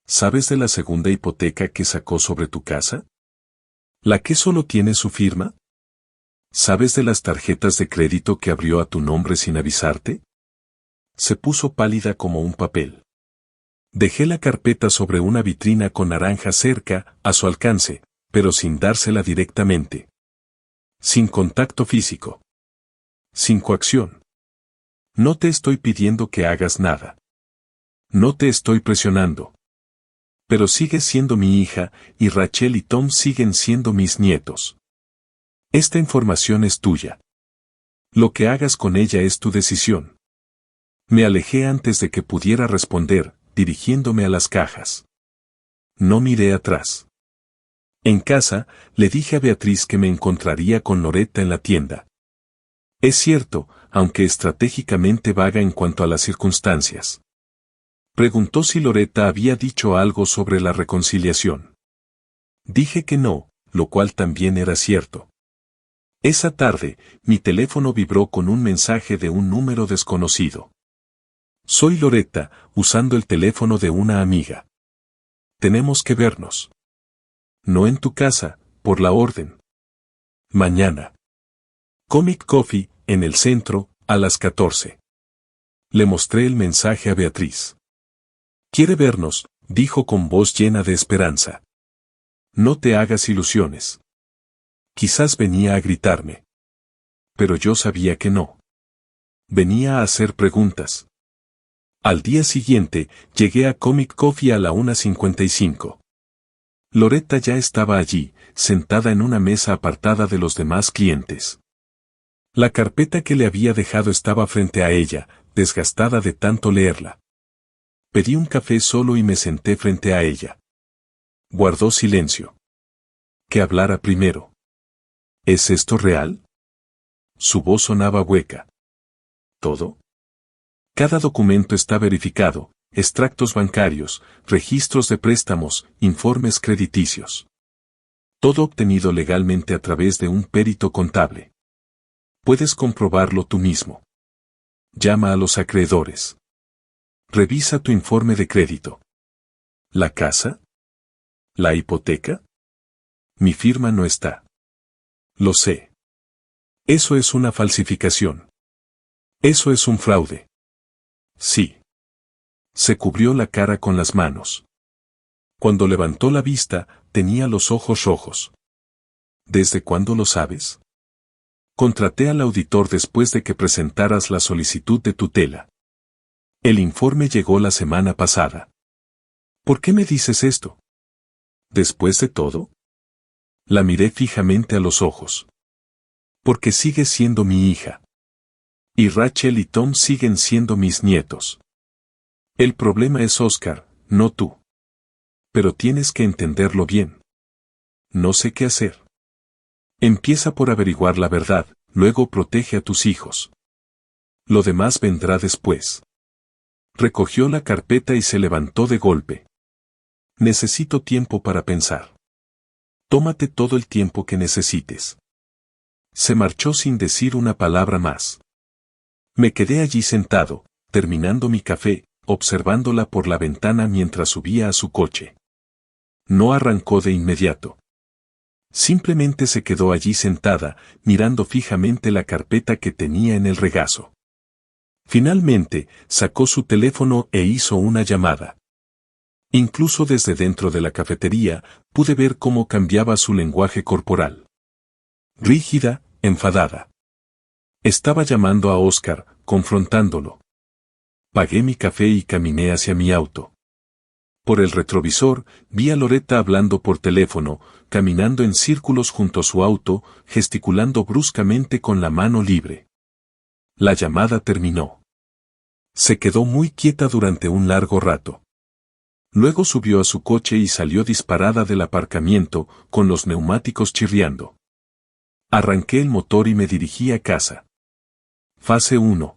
¿Sabes de la segunda hipoteca que sacó sobre tu casa? ¿La que solo tiene su firma? ¿Sabes de las tarjetas de crédito que abrió a tu nombre sin avisarte? Se puso pálida como un papel. Dejé la carpeta sobre una vitrina con naranja cerca, a su alcance, pero sin dársela directamente. Sin contacto físico. Sin coacción. No te estoy pidiendo que hagas nada. No te estoy presionando. Pero sigues siendo mi hija, y Rachel y Tom siguen siendo mis nietos. Esta información es tuya. Lo que hagas con ella es tu decisión. Me alejé antes de que pudiera responder, dirigiéndome a las cajas. No miré atrás. En casa, le dije a Beatriz que me encontraría con Loretta en la tienda. Es cierto, aunque estratégicamente vaga en cuanto a las circunstancias. Preguntó si Loretta había dicho algo sobre la reconciliación. Dije que no, lo cual también era cierto. Esa tarde, mi teléfono vibró con un mensaje de un número desconocido. Soy Loretta, usando el teléfono de una amiga. Tenemos que vernos. No en tu casa, por la orden. Mañana. Comic Coffee, en el centro, a las 14. Le mostré el mensaje a Beatriz. Quiere vernos, dijo con voz llena de esperanza. No te hagas ilusiones. Quizás venía a gritarme. Pero yo sabía que no. Venía a hacer preguntas. Al día siguiente, llegué a Comic Coffee a la 1:55. Loretta ya estaba allí, sentada en una mesa apartada de los demás clientes. La carpeta que le había dejado estaba frente a ella, desgastada de tanto leerla. Pedí un café solo y me senté frente a ella. Guardó silencio. Que hablara primero. ¿Es esto real? Su voz sonaba hueca. ¿Todo? Cada documento está verificado, extractos bancarios, registros de préstamos, informes crediticios. Todo obtenido legalmente a través de un perito contable. Puedes comprobarlo tú mismo. Llama a los acreedores. Revisa tu informe de crédito. ¿La casa? ¿La hipoteca? Mi firma no está. Lo sé. Eso es una falsificación. Eso es un fraude. Sí. Se cubrió la cara con las manos. Cuando levantó la vista, tenía los ojos rojos. ¿Desde cuándo lo sabes? Contraté al auditor después de que presentaras la solicitud de tutela. El informe llegó la semana pasada. ¿Por qué me dices esto? ¿Después de todo? La miré fijamente a los ojos. Porque sigues siendo mi hija. Y Rachel y Tom siguen siendo mis nietos. El problema es Oscar, no tú. Pero tienes que entenderlo bien. No sé qué hacer. Empieza por averiguar la verdad, luego protege a tus hijos. Lo demás vendrá después. Recogió la carpeta y se levantó de golpe. Necesito tiempo para pensar. Tómate todo el tiempo que necesites. Se marchó sin decir una palabra más. Me quedé allí sentado, terminando mi café, observándola por la ventana mientras subía a su coche. No arrancó de inmediato. Simplemente se quedó allí sentada, mirando fijamente la carpeta que tenía en el regazo. Finalmente, sacó su teléfono e hizo una llamada. Incluso desde dentro de la cafetería, pude ver cómo cambiaba su lenguaje corporal. Rígida, enfadada. Estaba llamando a Oscar, confrontándolo. Pagué mi café y caminé hacia mi auto. Por el retrovisor, vi a Loretta hablando por teléfono, caminando en círculos junto a su auto, gesticulando bruscamente con la mano libre. La llamada terminó. Se quedó muy quieta durante un largo rato. Luego subió a su coche y salió disparada del aparcamiento, con los neumáticos chirriando. Arranqué el motor y me dirigí a casa. Fase 1.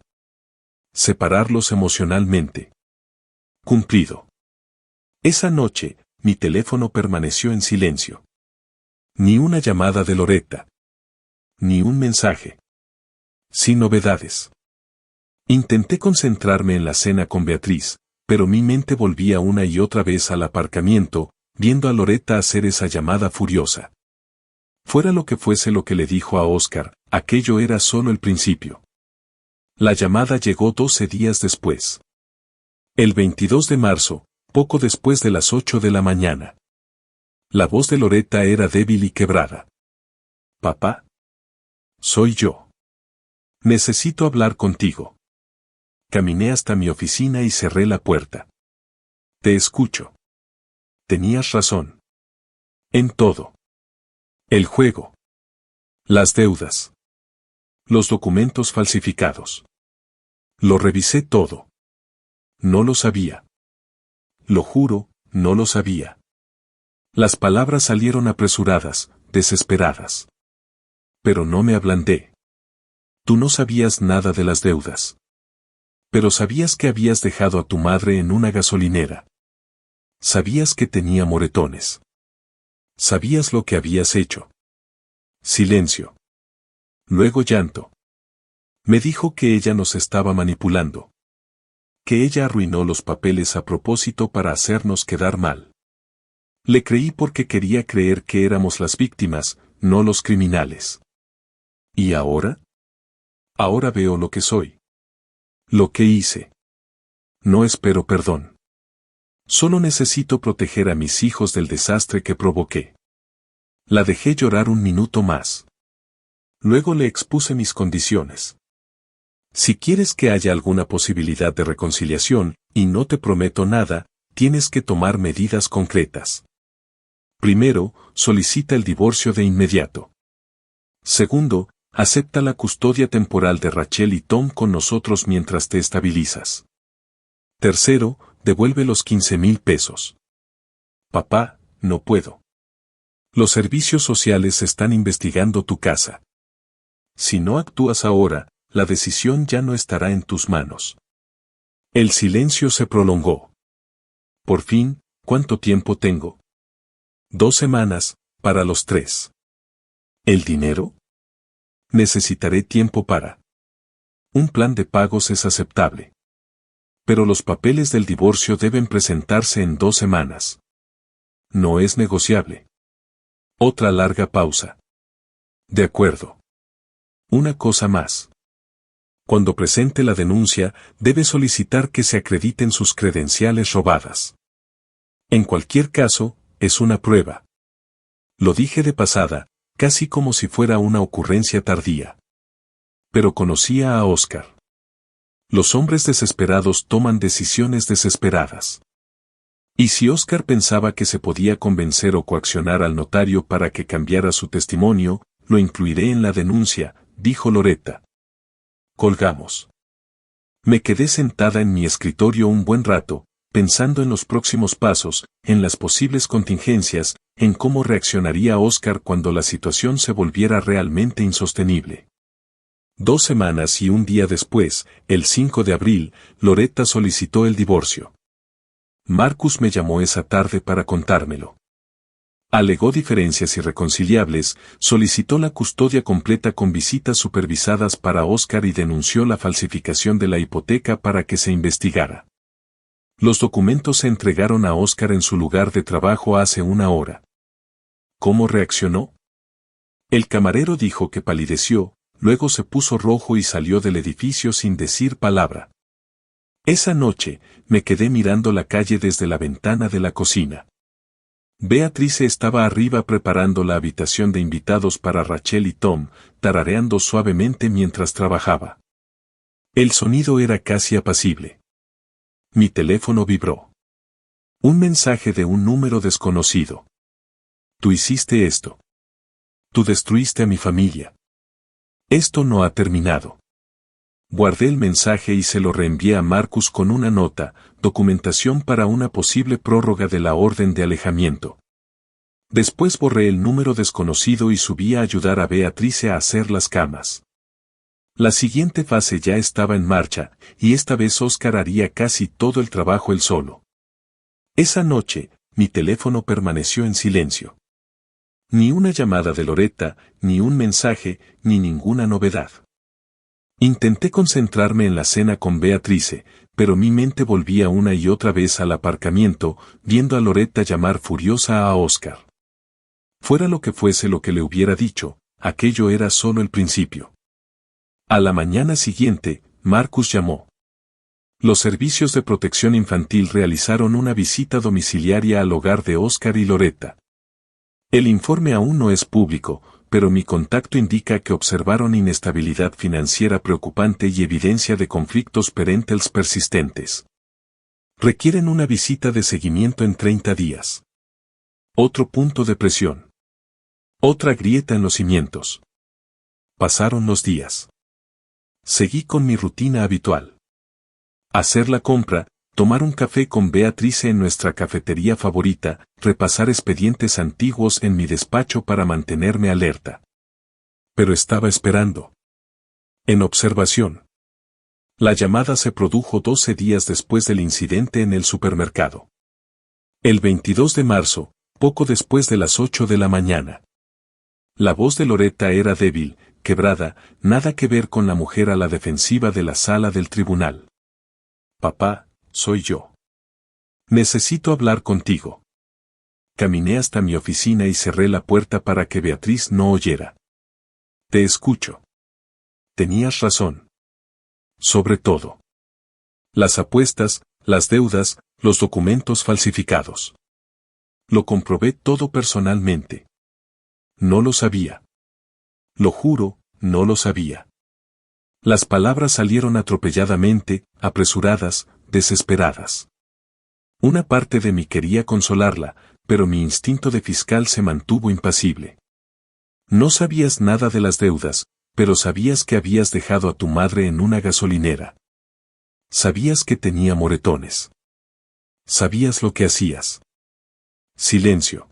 Separarlos emocionalmente. Cumplido. Esa noche, mi teléfono permaneció en silencio. Ni una llamada de Loretta. Ni un mensaje. Sin novedades. Intenté concentrarme en la cena con Beatriz, pero mi mente volvía una y otra vez al aparcamiento, viendo a Loretta hacer esa llamada furiosa. Fuera lo que fuese lo que le dijo a Oscar, aquello era solo el principio. La llamada llegó 12 días después. El 22 de marzo, poco después de las 8 de la mañana. La voz de Loretta era débil y quebrada. «Papá. Soy yo. Necesito hablar contigo». Caminé hasta mi oficina y cerré la puerta. «Te escucho. Tenías razón. En todo. El juego. Las deudas. Los documentos falsificados. Lo revisé todo. No lo sabía. Lo juro, no lo sabía». Las palabras salieron apresuradas, desesperadas. Pero no me ablandé. Tú no sabías nada de las deudas. Pero sabías que habías dejado a tu madre en una gasolinera. Sabías que tenía moretones. Sabías lo que habías hecho. Silencio. Luego llanto. Me dijo que ella nos estaba manipulando. Que ella arruinó los papeles a propósito para hacernos quedar mal. Le creí porque quería creer que éramos las víctimas, no los criminales. ¿Y ahora? Ahora veo lo que soy. Lo que hice. No espero perdón. Solo necesito proteger a mis hijos del desastre que provoqué. La dejé llorar un minuto más. Luego le expuse mis condiciones. Si quieres que haya alguna posibilidad de reconciliación, y no te prometo nada, tienes que tomar medidas concretas. Primero, solicita el divorcio de inmediato. Segundo, acepta la custodia temporal de Rachel y Tom con nosotros mientras te estabilizas. Tercero, devuelve los 15,000 pesos. Papá, no puedo. Los servicios sociales están investigando tu casa. Si no actúas ahora, la decisión ya no estará en tus manos. El silencio se prolongó. Por fin, ¿cuánto tiempo tengo? 2 semanas, para los 3. ¿El dinero? Necesitaré tiempo para. Un plan de pagos es aceptable. Pero los papeles del divorcio deben presentarse en 2 semanas. No es negociable. Otra larga pausa. De acuerdo. Una cosa más. Cuando presente la denuncia, debe solicitar que se acrediten sus credenciales robadas. En cualquier caso, es una prueba. Lo dije de pasada, casi como si fuera una ocurrencia tardía. Pero conocía a Oscar. Los hombres desesperados toman decisiones desesperadas. Y si Oscar pensaba que se podía convencer o coaccionar al notario para que cambiara su testimonio, lo incluiré en la denuncia, dijo Loretta. Colgamos. Me quedé sentada en mi escritorio un buen rato, pensando en los próximos pasos, en las posibles contingencias, en cómo reaccionaría Oscar cuando la situación se volviera realmente insostenible. 2 semanas y un día después, el 5 de abril, Loretta solicitó el divorcio. Marcus me llamó esa tarde para contármelo. Alegó diferencias irreconciliables, solicitó la custodia completa con visitas supervisadas para Oscar y denunció la falsificación de la hipoteca para que se investigara. Los documentos se entregaron a Oscar en su lugar de trabajo hace una hora. ¿Cómo reaccionó? El camarero dijo que palideció, luego se puso rojo y salió del edificio sin decir palabra. Esa noche, me quedé mirando la calle desde la ventana de la cocina. Beatrice estaba arriba preparando la habitación de invitados para Rachel y Tom, tarareando suavemente mientras trabajaba. El sonido era casi apacible. Mi teléfono vibró. Un mensaje de un número desconocido. Tú hiciste esto. Tú destruiste a mi familia. Esto no ha terminado. Guardé el mensaje y se lo reenvié a Marcus con una nota, documentación para una posible prórroga de la orden de alejamiento. Después borré el número desconocido y subí a ayudar a Beatrice a hacer las camas. La siguiente fase ya estaba en marcha, y esta vez Oscar haría casi todo el trabajo él solo. Esa noche, mi teléfono permaneció en silencio. Ni una llamada de Loretta, ni un mensaje, ni ninguna novedad. Intenté concentrarme en la cena con Beatrice, pero mi mente volvía una y otra vez al aparcamiento, viendo a Loretta llamar furiosa a Oscar. Fuera lo que fuese lo que le hubiera dicho, aquello era solo el principio. A la mañana siguiente, Marcus llamó. Los servicios de protección infantil realizaron una visita domiciliaria al hogar de Oscar y Loretta. El informe aún no es público, pero mi contacto indica que observaron inestabilidad financiera preocupante y evidencia de conflictos parentales persistentes. Requieren una visita de seguimiento en 30 días. Otro punto de presión. Otra grieta en los cimientos. Pasaron los días. Seguí con mi rutina habitual. Hacer la compra, tomar un café con Beatrice en nuestra cafetería favorita, repasar expedientes antiguos en mi despacho para mantenerme alerta. Pero estaba esperando. En observación. La llamada se produjo 12 días después del incidente en el supermercado. El 22 de marzo, poco después de las 8 de la mañana. La voz de Loretta era débil, quebrada, nada que ver con la mujer a la defensiva de la sala del tribunal. Papá, soy yo. Necesito hablar contigo. Caminé hasta mi oficina y cerré la puerta para que Beatriz no oyera. Te escucho. Tenías razón. Sobre todo. Las apuestas, las deudas, los documentos falsificados. Lo comprobé todo personalmente. No lo sabía. Lo juro, no lo sabía. Las palabras salieron atropelladamente, apresuradas, desesperadas. Una parte de mí quería consolarla, pero mi instinto de fiscal se mantuvo impasible. No sabías nada de las deudas, pero sabías que habías dejado a tu madre en una gasolinera. Sabías que tenía moretones. Sabías lo que hacías. Silencio.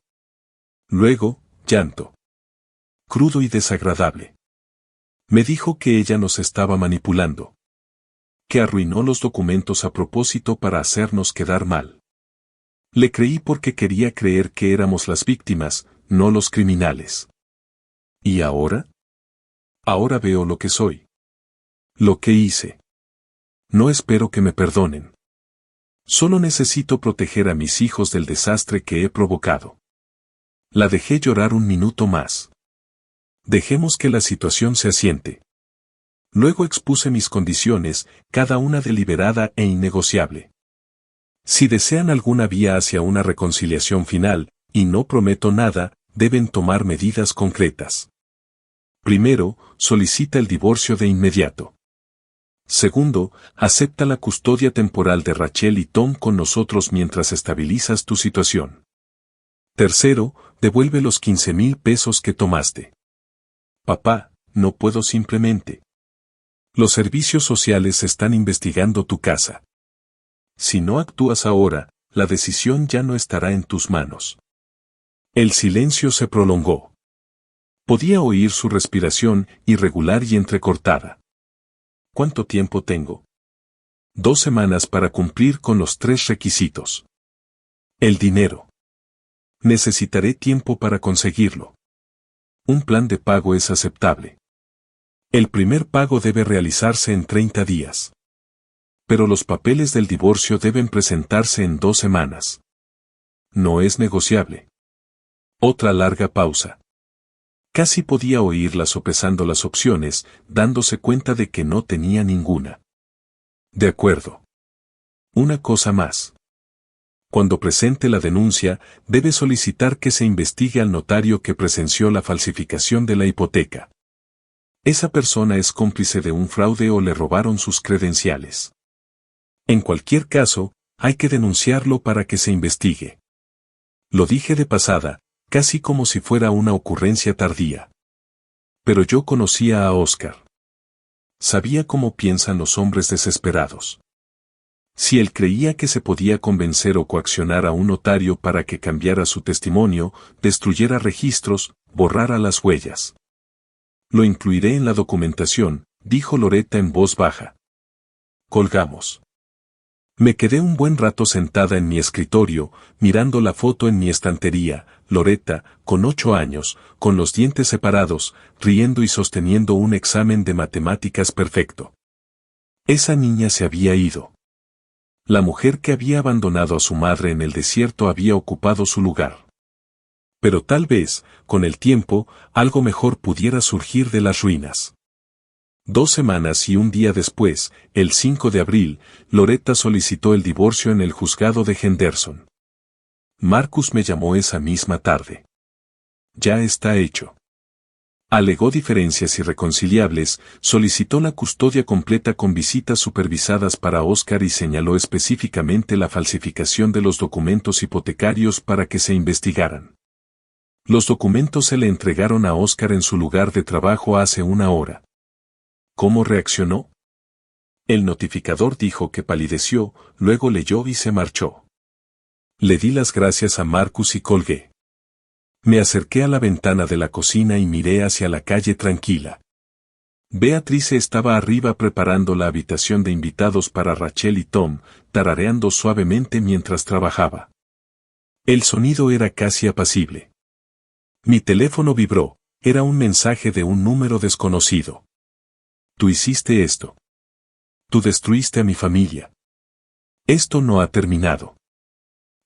Luego, llanto. Crudo y desagradable. Me dijo que ella nos estaba manipulando. Que arruinó los documentos a propósito para hacernos quedar mal. Le creí porque quería creer que éramos las víctimas, no los criminales. ¿Y ahora? Ahora veo lo que soy. Lo que hice. No espero que me perdonen. Solo necesito proteger a mis hijos del desastre que he provocado. La dejé llorar un minuto más. Dejemos que la situación se asiente. Luego expuse mis condiciones, cada una deliberada e innegociable. Si desean alguna vía hacia una reconciliación final, y no prometo nada, deben tomar medidas concretas. Primero, solicita el divorcio de inmediato. Segundo, acepta la custodia temporal de Rachel y Tom con nosotros mientras estabilizas tu situación. Tercero, devuelve los 15,000 pesos que tomaste. Papá, no puedo simplemente. Los servicios sociales están investigando tu casa. Si no actúas ahora, la decisión ya no estará en tus manos. El silencio se prolongó. Podía oír su respiración, irregular y entrecortada. ¿Cuánto tiempo tengo? 2 semanas para cumplir con los 3 requisitos. El dinero. Necesitaré tiempo para conseguirlo. Un plan de pago es aceptable. El primer pago debe realizarse en 30 días. Pero los papeles del divorcio deben presentarse en 2 semanas. No es negociable. Otra larga pausa. Casi podía oírla sopesando las opciones, dándose cuenta de que no tenía ninguna. De acuerdo. Una cosa más. Cuando presente la denuncia, debe solicitar que se investigue al notario que presenció la falsificación de la hipoteca. Esa persona es cómplice de un fraude o le robaron sus credenciales. En cualquier caso, hay que denunciarlo para que se investigue. Lo dije de pasada, casi como si fuera una ocurrencia tardía. Pero yo conocía a Oscar. Sabía cómo piensan los hombres desesperados. Si él creía que se podía convencer o coaccionar a un notario para que cambiara su testimonio, destruyera registros, borrara las huellas. Lo incluiré en la documentación, dijo Loretta en voz baja. Colgamos. Me quedé un buen rato sentada en mi escritorio, mirando la foto en mi estantería, Loretta, con 8 años, con los dientes separados, riendo y sosteniendo un examen de matemáticas perfecto. Esa niña se había ido. La mujer que había abandonado a su madre en el desierto había ocupado su lugar. Pero tal vez, con el tiempo, algo mejor pudiera surgir de las ruinas. 2 semanas y un día después, el 5 de abril, Loretta solicitó el divorcio en el juzgado de Henderson. Marcus me llamó esa misma tarde. Ya está hecho. Alegó diferencias irreconciliables, solicitó la custodia completa con visitas supervisadas para Oscar y señaló específicamente la falsificación de los documentos hipotecarios para que se investigaran. Los documentos se le entregaron a Oscar en su lugar de trabajo hace 1 hora. ¿Cómo reaccionó? El notificador dijo que palideció, luego leyó y se marchó. Le di las gracias a Marcus y colgué. Me acerqué a la ventana de la cocina y miré hacia la calle tranquila. Beatrice estaba arriba preparando la habitación de invitados para Rachel y Tom, tarareando suavemente mientras trabajaba. El sonido era casi apacible. Mi teléfono vibró, era un mensaje de un número desconocido. Tú hiciste esto. Tú destruiste a mi familia. Esto no ha terminado.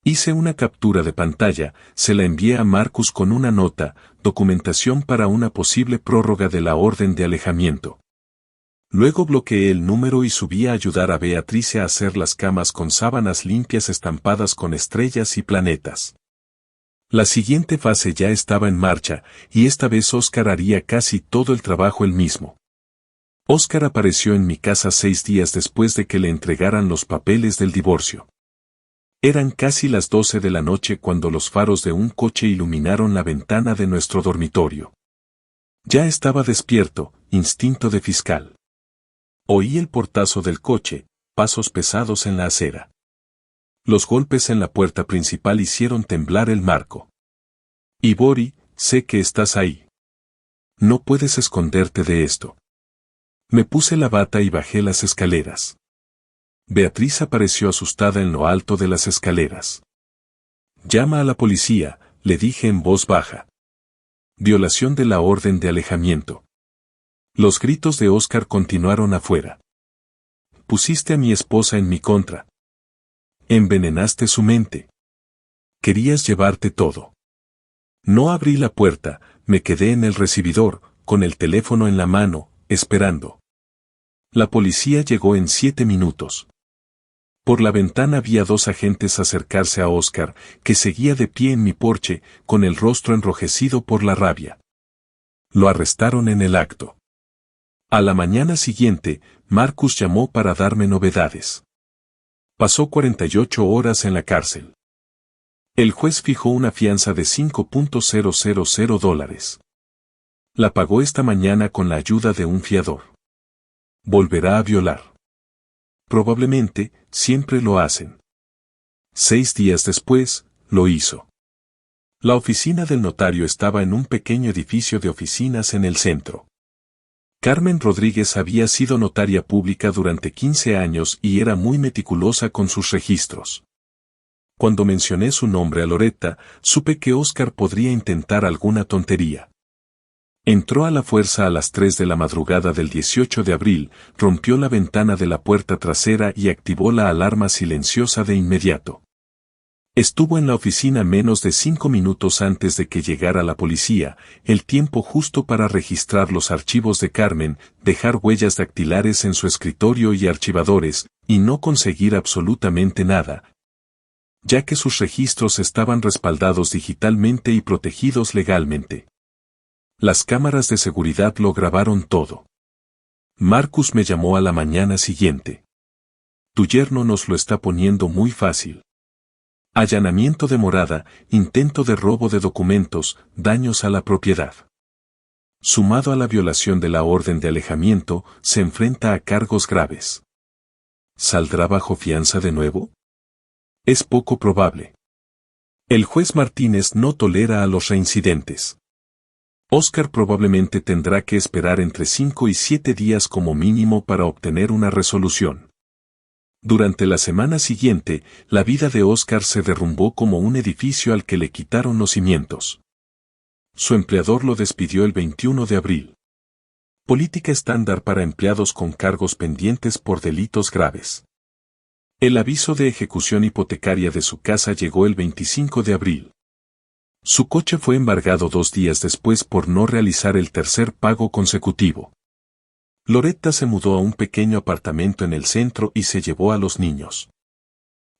Hice una captura de pantalla, se la envié a Marcus con una nota, documentación para una posible prórroga de la orden de alejamiento. Luego bloqueé el número y subí a ayudar a Beatrice a hacer las camas con sábanas limpias estampadas con estrellas y planetas. La siguiente fase ya estaba en marcha, y esta vez Oscar haría casi todo el trabajo él mismo. Oscar apareció en mi casa 6 días después de que le entregaran los papeles del divorcio. Eran casi las 12 de la noche cuando los faros de un coche iluminaron la ventana de nuestro dormitorio. Ya estaba despierto, instinto de fiscal. Oí el portazo del coche, pasos pesados en la acera. Los golpes en la puerta principal hicieron temblar el marco. Ivory, sé que estás ahí. No puedes esconderte de esto. Me puse la bata y bajé las escaleras. Beatriz apareció asustada en lo alto de las escaleras. Llama a la policía, le dije en voz baja. Violación de la orden de alejamiento. Los gritos de Oscar continuaron afuera. Pusiste a mi esposa en mi contra. Envenenaste su mente. Querías llevarte todo. No abrí la puerta, me quedé en el recibidor, con el teléfono en la mano, esperando. La policía llegó en 7 minutos. Por la ventana vi 2 agentes acercarse a Oscar, que seguía de pie en mi porche, con el rostro enrojecido por la rabia. Lo arrestaron en el acto. A la mañana siguiente, Marcus llamó para darme novedades. Pasó 48 horas en la cárcel. El juez fijó una fianza de $5,000. La pagó esta mañana con la ayuda de un fiador. Volverá a violar. Probablemente, siempre lo hacen. 6 días después, lo hizo. La oficina del notario estaba en un pequeño edificio de oficinas en el centro. Carmen Rodríguez había sido notaria pública durante 15 años y era muy meticulosa con sus registros. Cuando mencioné su nombre a Loretta, supe que Oscar podría intentar alguna tontería. Entró a la fuerza a las 3 de la madrugada del 18 de abril, rompió la ventana de la puerta trasera y activó la alarma silenciosa de inmediato. Estuvo en la oficina menos de 5 minutos antes de que llegara la policía, el tiempo justo para registrar los archivos de Carmen, dejar huellas dactilares en su escritorio y archivadores, y no conseguir absolutamente nada, ya que sus registros estaban respaldados digitalmente y protegidos legalmente. Las cámaras de seguridad lo grabaron todo. Marcus me llamó a la mañana siguiente. Tu yerno nos lo está poniendo muy fácil. Allanamiento de morada, intento de robo de documentos, daños a la propiedad. Sumado a la violación de la orden de alejamiento, se enfrenta a cargos graves. ¿Saldrá bajo fianza de nuevo? Es poco probable. El juez Martínez no tolera a los reincidentes. Oscar probablemente tendrá que esperar entre 5 y 7 días como mínimo para obtener una resolución. Durante la semana siguiente, la vida de Oscar se derrumbó como un edificio al que le quitaron los cimientos. Su empleador lo despidió el 21 de abril. Política estándar para empleados con cargos pendientes por delitos graves. El aviso de ejecución hipotecaria de su casa llegó el 25 de abril. Su coche fue embargado 2 días después por no realizar el tercer pago consecutivo. Loretta se mudó a un pequeño apartamento en el centro y se llevó a los niños.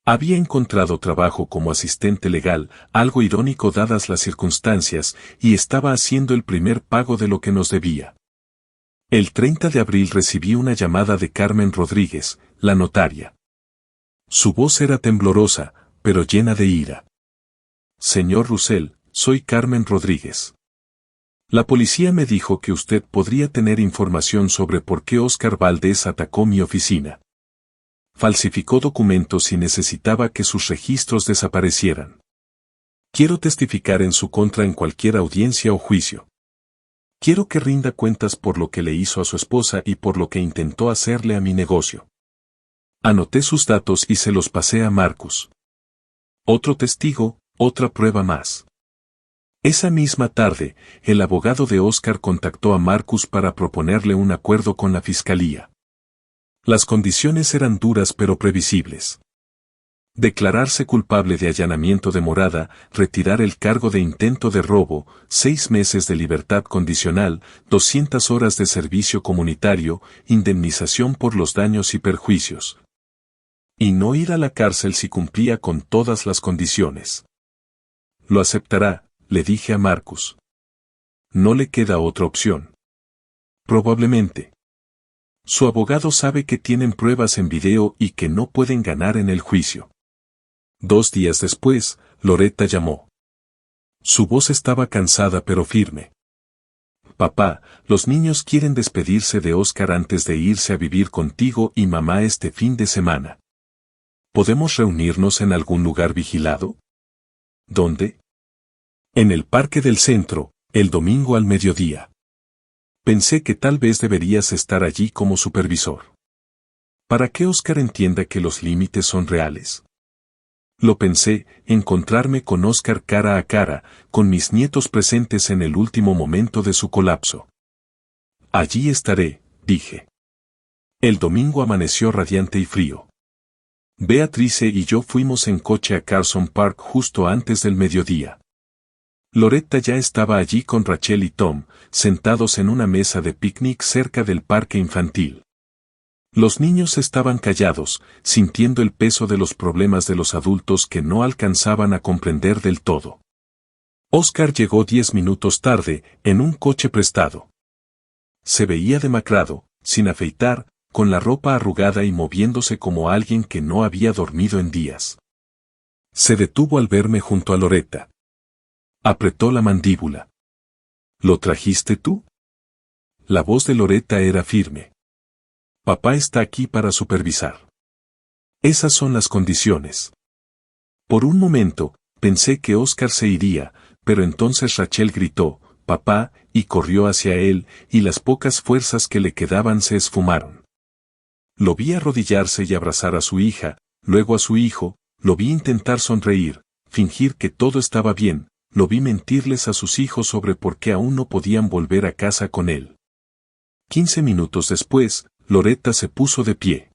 Había encontrado trabajo como asistente legal, algo irónico dadas las circunstancias, y estaba haciendo el primer pago de lo que nos debía. El 30 de abril recibí una llamada de Carmen Rodríguez, la notaria. Su voz era temblorosa, pero llena de ira. Señor Russell, soy Carmen Rodríguez. La policía me dijo que usted podría tener información sobre por qué Oscar Valdés atacó mi oficina. Falsificó documentos y necesitaba que sus registros desaparecieran. Quiero testificar en su contra en cualquier audiencia o juicio. Quiero que rinda cuentas por lo que le hizo a su esposa y por lo que intentó hacerle a mi negocio. Anoté sus datos y se los pasé a Marcus. Otro testigo, otra prueba más. Esa misma tarde, el abogado de Oscar contactó a Marcus para proponerle un acuerdo con la fiscalía. Las condiciones eran duras pero previsibles. Declararse culpable de allanamiento de morada, retirar el cargo de intento de robo, 6 meses de libertad condicional, 200 horas de servicio comunitario, indemnización por los daños y perjuicios. Y no ir a la cárcel si cumplía con todas las condiciones. Lo aceptará, le dije a Marcus. No le queda otra opción. Probablemente. Su abogado sabe que tienen pruebas en video y que no pueden ganar en el juicio. 2 días después, Loretta llamó. Su voz estaba cansada pero firme. Papá, los niños quieren despedirse de Oscar antes de irse a vivir contigo y mamá este fin de semana. ¿Podemos reunirnos en algún lugar vigilado? ¿Dónde? En el parque del centro, el domingo al mediodía. Pensé que tal vez deberías estar allí como supervisor. ¿Para que Oscar entienda que los límites son reales? Lo pensé, encontrarme con Oscar cara a cara, con mis nietos presentes en el último momento de su colapso. Allí estaré, dije. El domingo amaneció radiante y frío. Beatrice y yo fuimos en coche a Carson Park justo antes del mediodía. Loretta ya estaba allí con Rachel y Tom, sentados en una mesa de picnic cerca del parque infantil. Los niños estaban callados, sintiendo el peso de los problemas de los adultos que no alcanzaban a comprender del todo. Oscar llegó 10 minutos tarde, en un coche prestado. Se veía demacrado, sin afeitar, con la ropa arrugada y moviéndose como alguien que no había dormido en días. Se detuvo al verme junto a Loretta. Apretó la mandíbula. ¿Lo trajiste tú? La voz de Loretta era firme. Papá está aquí para supervisar. Esas son las condiciones. Por un momento, pensé que Oscar se iría, pero entonces Rachel gritó, papá, y corrió hacia él, y las pocas fuerzas que le quedaban se esfumaron. Lo vi arrodillarse y abrazar a su hija, luego a su hijo, lo vi intentar sonreír, fingir que todo estaba bien, lo vi mentirles a sus hijos sobre por qué aún no podían volver a casa con él. 15 minutos después, Loretta se puso de pie.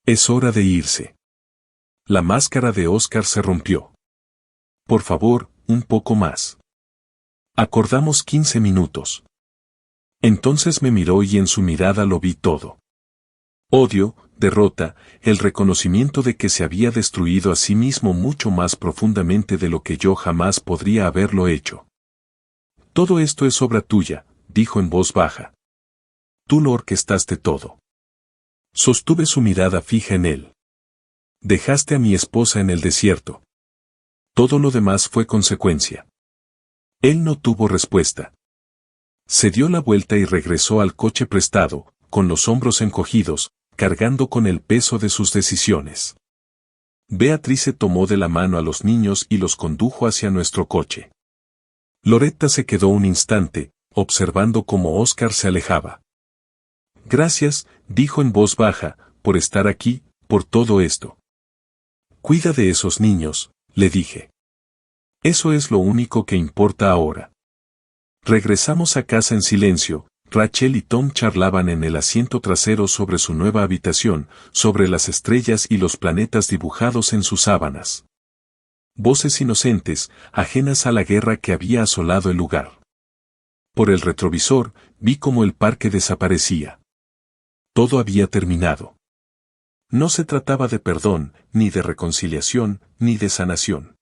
Es hora de irse. La máscara de Oscar se rompió. Por favor, un poco más. Acordamos 15 minutos. Entonces me miró y en su mirada lo vi todo. Odio, derrota, el reconocimiento de que se había destruido a sí mismo mucho más profundamente de lo que yo jamás podría haberlo hecho. Todo esto es obra tuya, dijo en voz baja. Tú lo orquestaste todo. Sostuve su mirada fija en él. Dejaste a mi esposa en el desierto. Todo lo demás fue consecuencia. Él no tuvo respuesta. Se dio la vuelta y regresó al coche prestado, con los hombros encogidos, cargando con el peso de sus decisiones. Beatrice tomó de la mano a los niños y los condujo hacia nuestro coche. Loretta se quedó un instante, observando cómo Oscar se alejaba. Gracias, dijo en voz baja, por estar aquí, por todo esto. Cuida de esos niños, le dije. Eso es lo único que importa ahora. Regresamos a casa en silencio. Rachel y Tom charlaban en el asiento trasero sobre su nueva habitación, sobre las estrellas y los planetas dibujados en sus sábanas. Voces inocentes, ajenas a la guerra que había asolado el lugar. Por el retrovisor, vi cómo el parque desaparecía. Todo había terminado. No se trataba de perdón, ni de reconciliación, ni de sanación.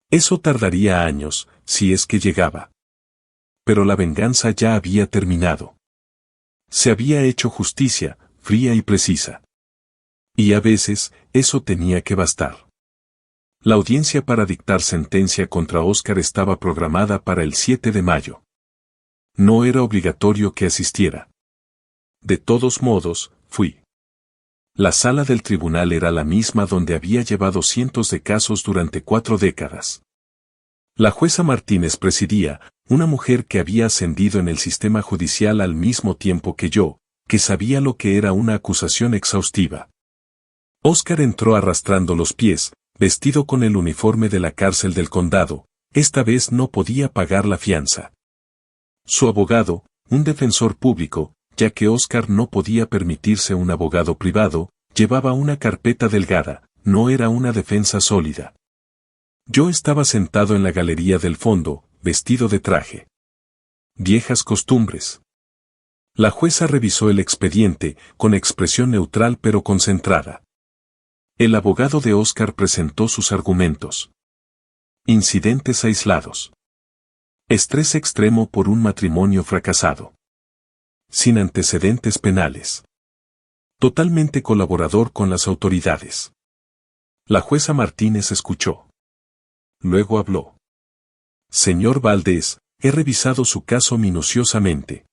Eso tardaría años, si es que llegaba. Pero la venganza ya había terminado. Se había hecho justicia, fría y precisa. Y a veces, eso tenía que bastar. La audiencia para dictar sentencia contra Oscar estaba programada para el 7 de mayo. No era obligatorio que asistiera. De todos modos, fui. La sala del tribunal era la misma donde había llevado cientos de casos durante 4 décadas. La jueza Martínez presidía, una mujer que había ascendido en el sistema judicial al mismo tiempo que yo, que sabía lo que era una acusación exhaustiva. Oscar entró arrastrando los pies, vestido con el uniforme de la cárcel del condado, esta vez no podía pagar la fianza. Su abogado, un defensor público, ya que Oscar no podía permitirse un abogado privado, llevaba una carpeta delgada, no era una defensa sólida. Yo estaba sentado en la galería del fondo, vestido de traje. Viejas costumbres. La jueza revisó el expediente, con expresión neutral pero concentrada. El abogado de Oscar presentó sus argumentos. Incidentes aislados. Estrés extremo por un matrimonio fracasado. Sin antecedentes penales. Totalmente colaborador con las autoridades. La jueza Martínez escuchó. Luego habló. Señor Valdés, he revisado su caso minuciosamente.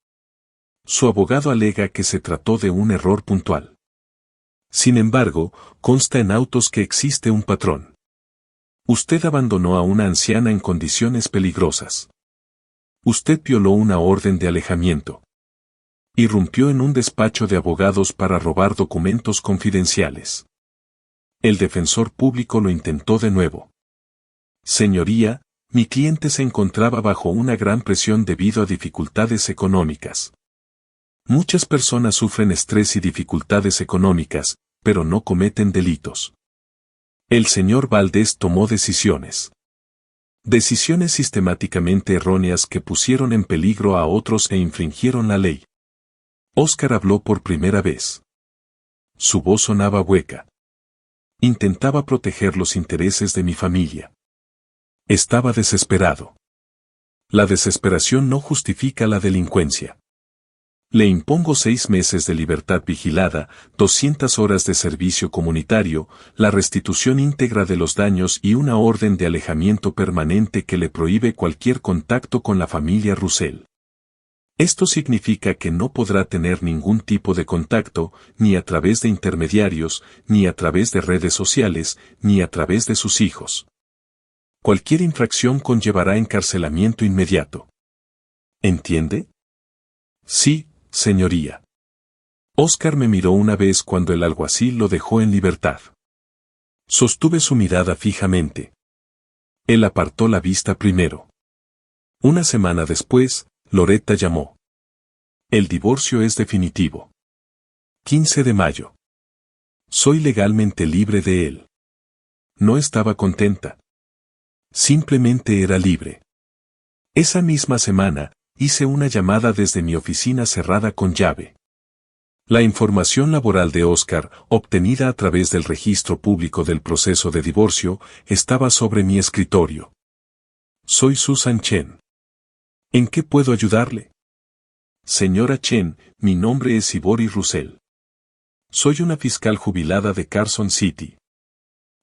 Su abogado alega que se trató de un error puntual. Sin embargo, consta en autos que existe un patrón. Usted abandonó a una anciana en condiciones peligrosas. Usted violó una orden de alejamiento. Irrumpió en un despacho de abogados para robar documentos confidenciales. El defensor público lo intentó de nuevo. Señoría, mi cliente se encontraba bajo una gran presión debido a dificultades económicas. Muchas personas sufren estrés y dificultades económicas, pero no cometen delitos. El señor Valdés tomó decisiones. Decisiones sistemáticamente erróneas que pusieron en peligro a otros e infringieron la ley. Oscar habló por primera vez. Su voz sonaba hueca. Intentaba proteger los intereses de mi familia. Estaba desesperado. La desesperación no justifica la delincuencia. Le impongo 6 meses de libertad vigilada, 200 horas de servicio comunitario, la restitución íntegra de los daños y una orden de alejamiento permanente que le prohíbe cualquier contacto con la familia Roussel. Esto significa que no podrá tener ningún tipo de contacto, ni a través de intermediarios, ni a través de redes sociales, ni a través de sus hijos. Cualquier infracción conllevará encarcelamiento inmediato. ¿Entiende? Sí, señoría. Oscar me miró una vez cuando el alguacil lo dejó en libertad. Sostuve su mirada fijamente. Él apartó la vista primero. Una semana después, Loretta llamó. El divorcio es definitivo. 15 de mayo. Soy legalmente libre de él. No estaba contenta. Simplemente era libre. Esa misma semana, hice una llamada desde mi oficina cerrada con llave. La información laboral de Oscar, obtenida a través del registro público del proceso de divorcio, estaba sobre mi escritorio. Soy Susan Chen. ¿En qué puedo ayudarle? Señora Chen, mi nombre es Ivory Russell. Soy una fiscal jubilada de Carson City.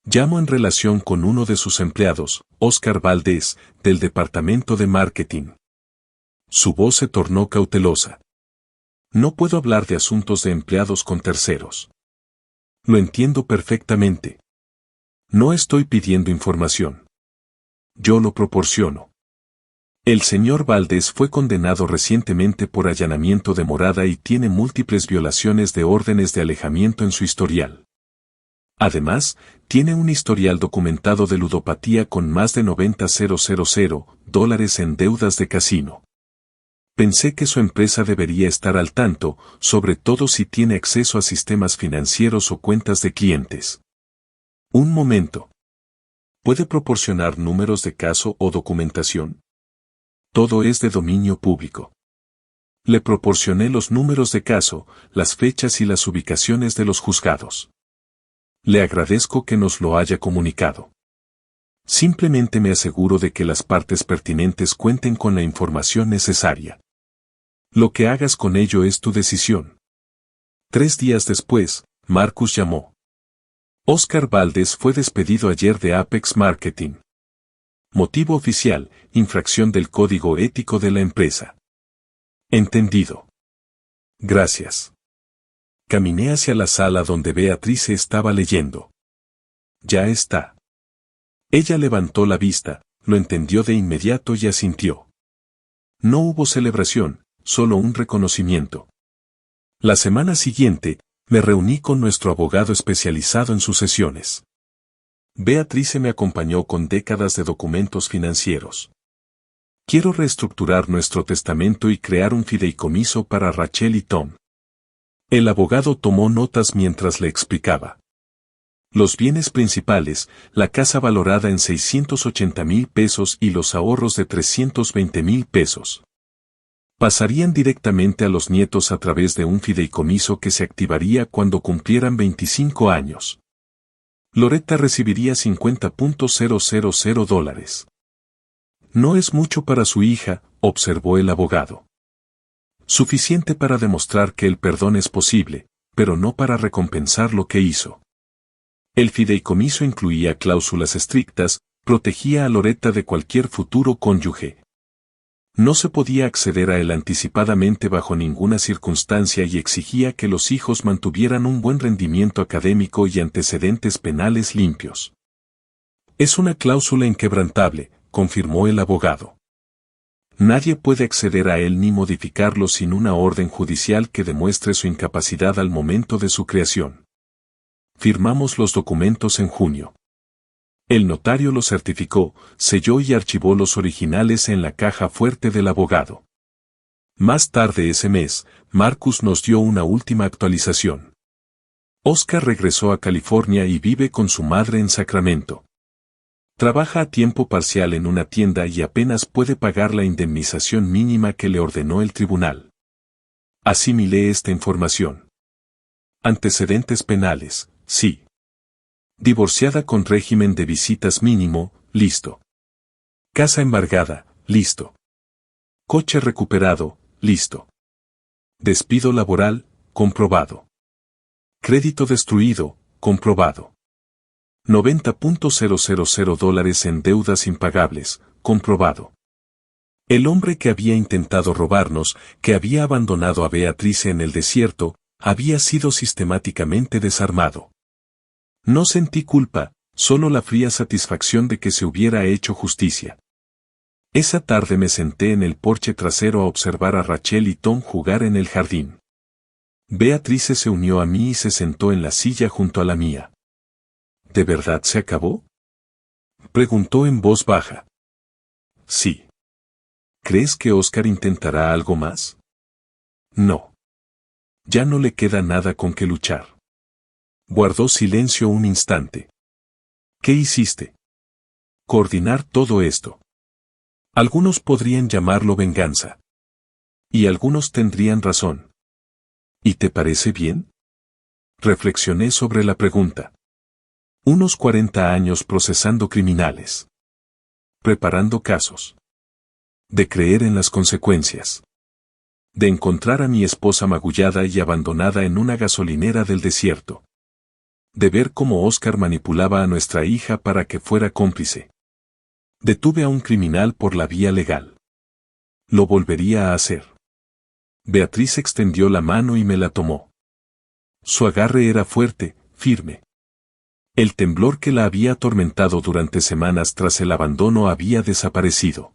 Llamo en relación con uno de sus empleados, Oscar Valdés, del departamento de marketing. Su voz se tornó cautelosa. No puedo hablar de asuntos de empleados con terceros. Lo entiendo perfectamente. No estoy pidiendo información. Yo lo proporciono. El señor Valdés fue condenado recientemente por allanamiento de morada y tiene múltiples violaciones de órdenes de alejamiento en su historial. Además, tiene un historial documentado de ludopatía con más de $90,000 en deudas de casino. Pensé que su empresa debería estar al tanto, sobre todo si tiene acceso a sistemas financieros o cuentas de clientes. Un momento. ¿Puede proporcionar números de caso o documentación? Todo es de dominio público. Le proporcioné los números de caso, las fechas y las ubicaciones de los juzgados. Le agradezco que nos lo haya comunicado. Simplemente me aseguro de que las partes pertinentes cuenten con la información necesaria. Lo que hagas con ello es tu decisión. 3 días después, Marcus llamó. Oscar Valdés fue despedido ayer de Apex Marketing. Motivo oficial, infracción del código ético de la empresa. Entendido. Gracias. Caminé hacia la sala donde Beatrice estaba leyendo. Ya está. Ella levantó la vista, lo entendió de inmediato y asintió. No hubo celebración, solo un reconocimiento. La semana siguiente, me reuní con nuestro abogado especializado en sucesiones. Beatrice me acompañó con décadas de documentos financieros. Quiero reestructurar nuestro testamento y crear un fideicomiso para Rachel y Tom. El abogado tomó notas mientras le explicaba. Los bienes principales, la casa valorada en $680,000 y los ahorros de $320,000. Pasarían directamente a los nietos a través de un fideicomiso que se activaría cuando cumplieran 25 años. Loretta recibiría $50,000. No es mucho para su hija, observó el abogado. Suficiente para demostrar que el perdón es posible, pero no para recompensar lo que hizo. El fideicomiso incluía cláusulas estrictas, protegía a Loretta de cualquier futuro cónyuge. No se podía acceder a él anticipadamente bajo ninguna circunstancia y exigía que los hijos mantuvieran un buen rendimiento académico y antecedentes penales limpios. Es una cláusula inquebrantable, confirmó el abogado. Nadie puede acceder a él ni modificarlo sin una orden judicial que demuestre su incapacidad al momento de su creación. Firmamos los documentos en junio. El notario los certificó, selló y archivó los originales en la caja fuerte del abogado. Más tarde ese mes, Marcus nos dio una última actualización. Oscar regresó a California y vive con su madre en Sacramento. Trabaja a tiempo parcial en una tienda y apenas puede pagar la indemnización mínima que le ordenó el tribunal. Asimilé esta información. Antecedentes penales, sí. Divorciada con régimen de visitas mínimo, listo. Casa embargada, listo. Coche recuperado, listo. Despido laboral, comprobado. Crédito destruido, comprobado. $90,000 en deudas impagables, comprobado. El hombre que había intentado robarnos, que había abandonado a Beatrice en el desierto, había sido sistemáticamente desarmado. No sentí culpa, solo la fría satisfacción de que se hubiera hecho justicia. Esa tarde me senté en el porche trasero a observar a Rachel y Tom jugar en el jardín. Beatrice se unió a mí y se sentó en la silla junto a la mía. ¿De verdad se acabó? Preguntó en voz baja. Sí. ¿Crees que Oscar intentará algo más? No. Ya no le queda nada con que luchar. Guardó silencio un instante. ¿Qué hiciste? Coordinar todo esto. Algunos podrían llamarlo venganza. Y algunos tendrían razón. ¿Y te parece bien? Reflexioné sobre la pregunta. Unos 40 años procesando criminales. Preparando casos. De creer en las consecuencias. De encontrar a mi esposa magullada y abandonada en una gasolinera del desierto. De ver cómo Oscar manipulaba a nuestra hija para que fuera cómplice. Detuve a un criminal por la vía legal. Lo volvería a hacer. Beatriz extendió la mano y me la tomó. Su agarre era fuerte, firme. El temblor que la había atormentado durante semanas tras el abandono había desaparecido.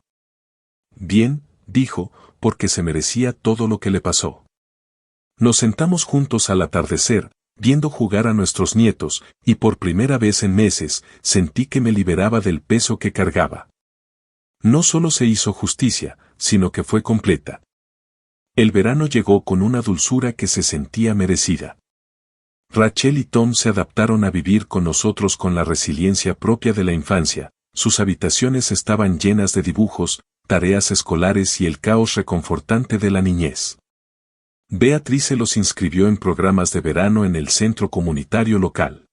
Bien, dijo, porque se merecía todo lo que le pasó. Nos sentamos juntos al atardecer, viendo jugar a nuestros nietos, y por primera vez en meses, sentí que me liberaba del peso que cargaba. No solo se hizo justicia, sino que fue completa. El verano llegó con una dulzura que se sentía merecida. Rachel y Tom se adaptaron a vivir con nosotros con la resiliencia propia de la infancia. Sus habitaciones estaban llenas de dibujos, tareas escolares y el caos reconfortante de la niñez. Beatriz se los inscribió en programas de verano en el centro comunitario local.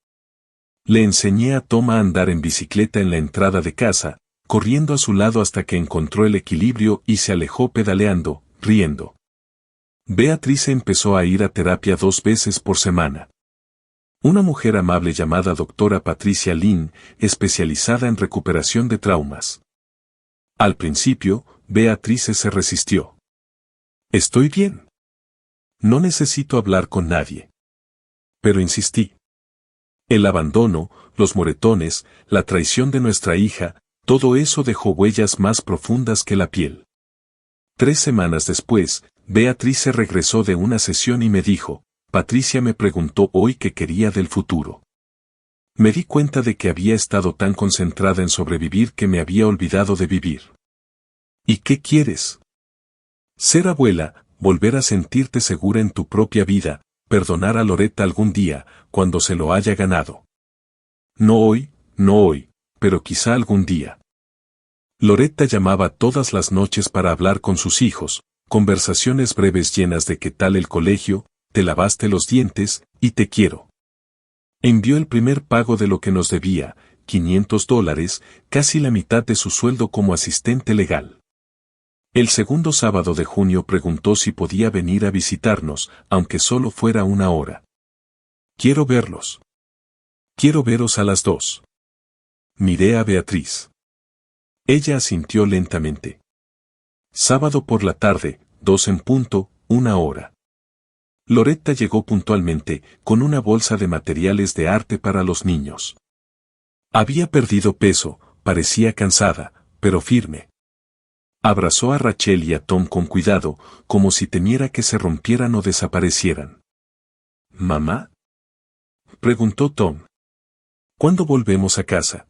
Le enseñé a Tom a andar en bicicleta en la entrada de casa, corriendo a su lado hasta que encontró el equilibrio y se alejó pedaleando, riendo. Beatriz empezó a ir a terapia 2 veces por semana. Una mujer amable llamada doctora Patricia Lynn, especializada en recuperación de traumas. Al principio, Beatriz se resistió. Estoy bien. No necesito hablar con nadie. Pero insistí. El abandono, los moretones, la traición de nuestra hija, todo eso dejó huellas más profundas que la piel. 3 semanas después, Beatriz se regresó de una sesión y me dijo, Patricia me preguntó hoy qué quería del futuro. Me di cuenta de que había estado tan concentrada en sobrevivir que me había olvidado de vivir. ¿Y qué quieres? Ser abuela, volver a sentirte segura en tu propia vida, perdonar a Loretta algún día, cuando se lo haya ganado. No hoy, pero quizá algún día. Loretta llamaba todas las noches para hablar con sus hijos, conversaciones breves llenas de qué tal el colegio, te lavaste los dientes, y te quiero. Envió el primer pago de lo que nos debía, $500, casi la mitad de su sueldo como asistente legal. El segundo sábado de junio preguntó si podía venir a visitarnos, aunque solo fuera 1 hora. Quiero verlos. Quiero veros a las 2. Miré a Beatriz. Ella asintió lentamente. Sábado por la tarde, 2 en punto, 1 hora. Loretta llegó puntualmente, con una bolsa de materiales de arte para los niños. Había perdido peso, parecía cansada, pero firme. Abrazó a Rachel y a Tom con cuidado, como si temiera que se rompieran o desaparecieran. ¿Mamá? Preguntó Tom. ¿Cuándo volvemos a casa?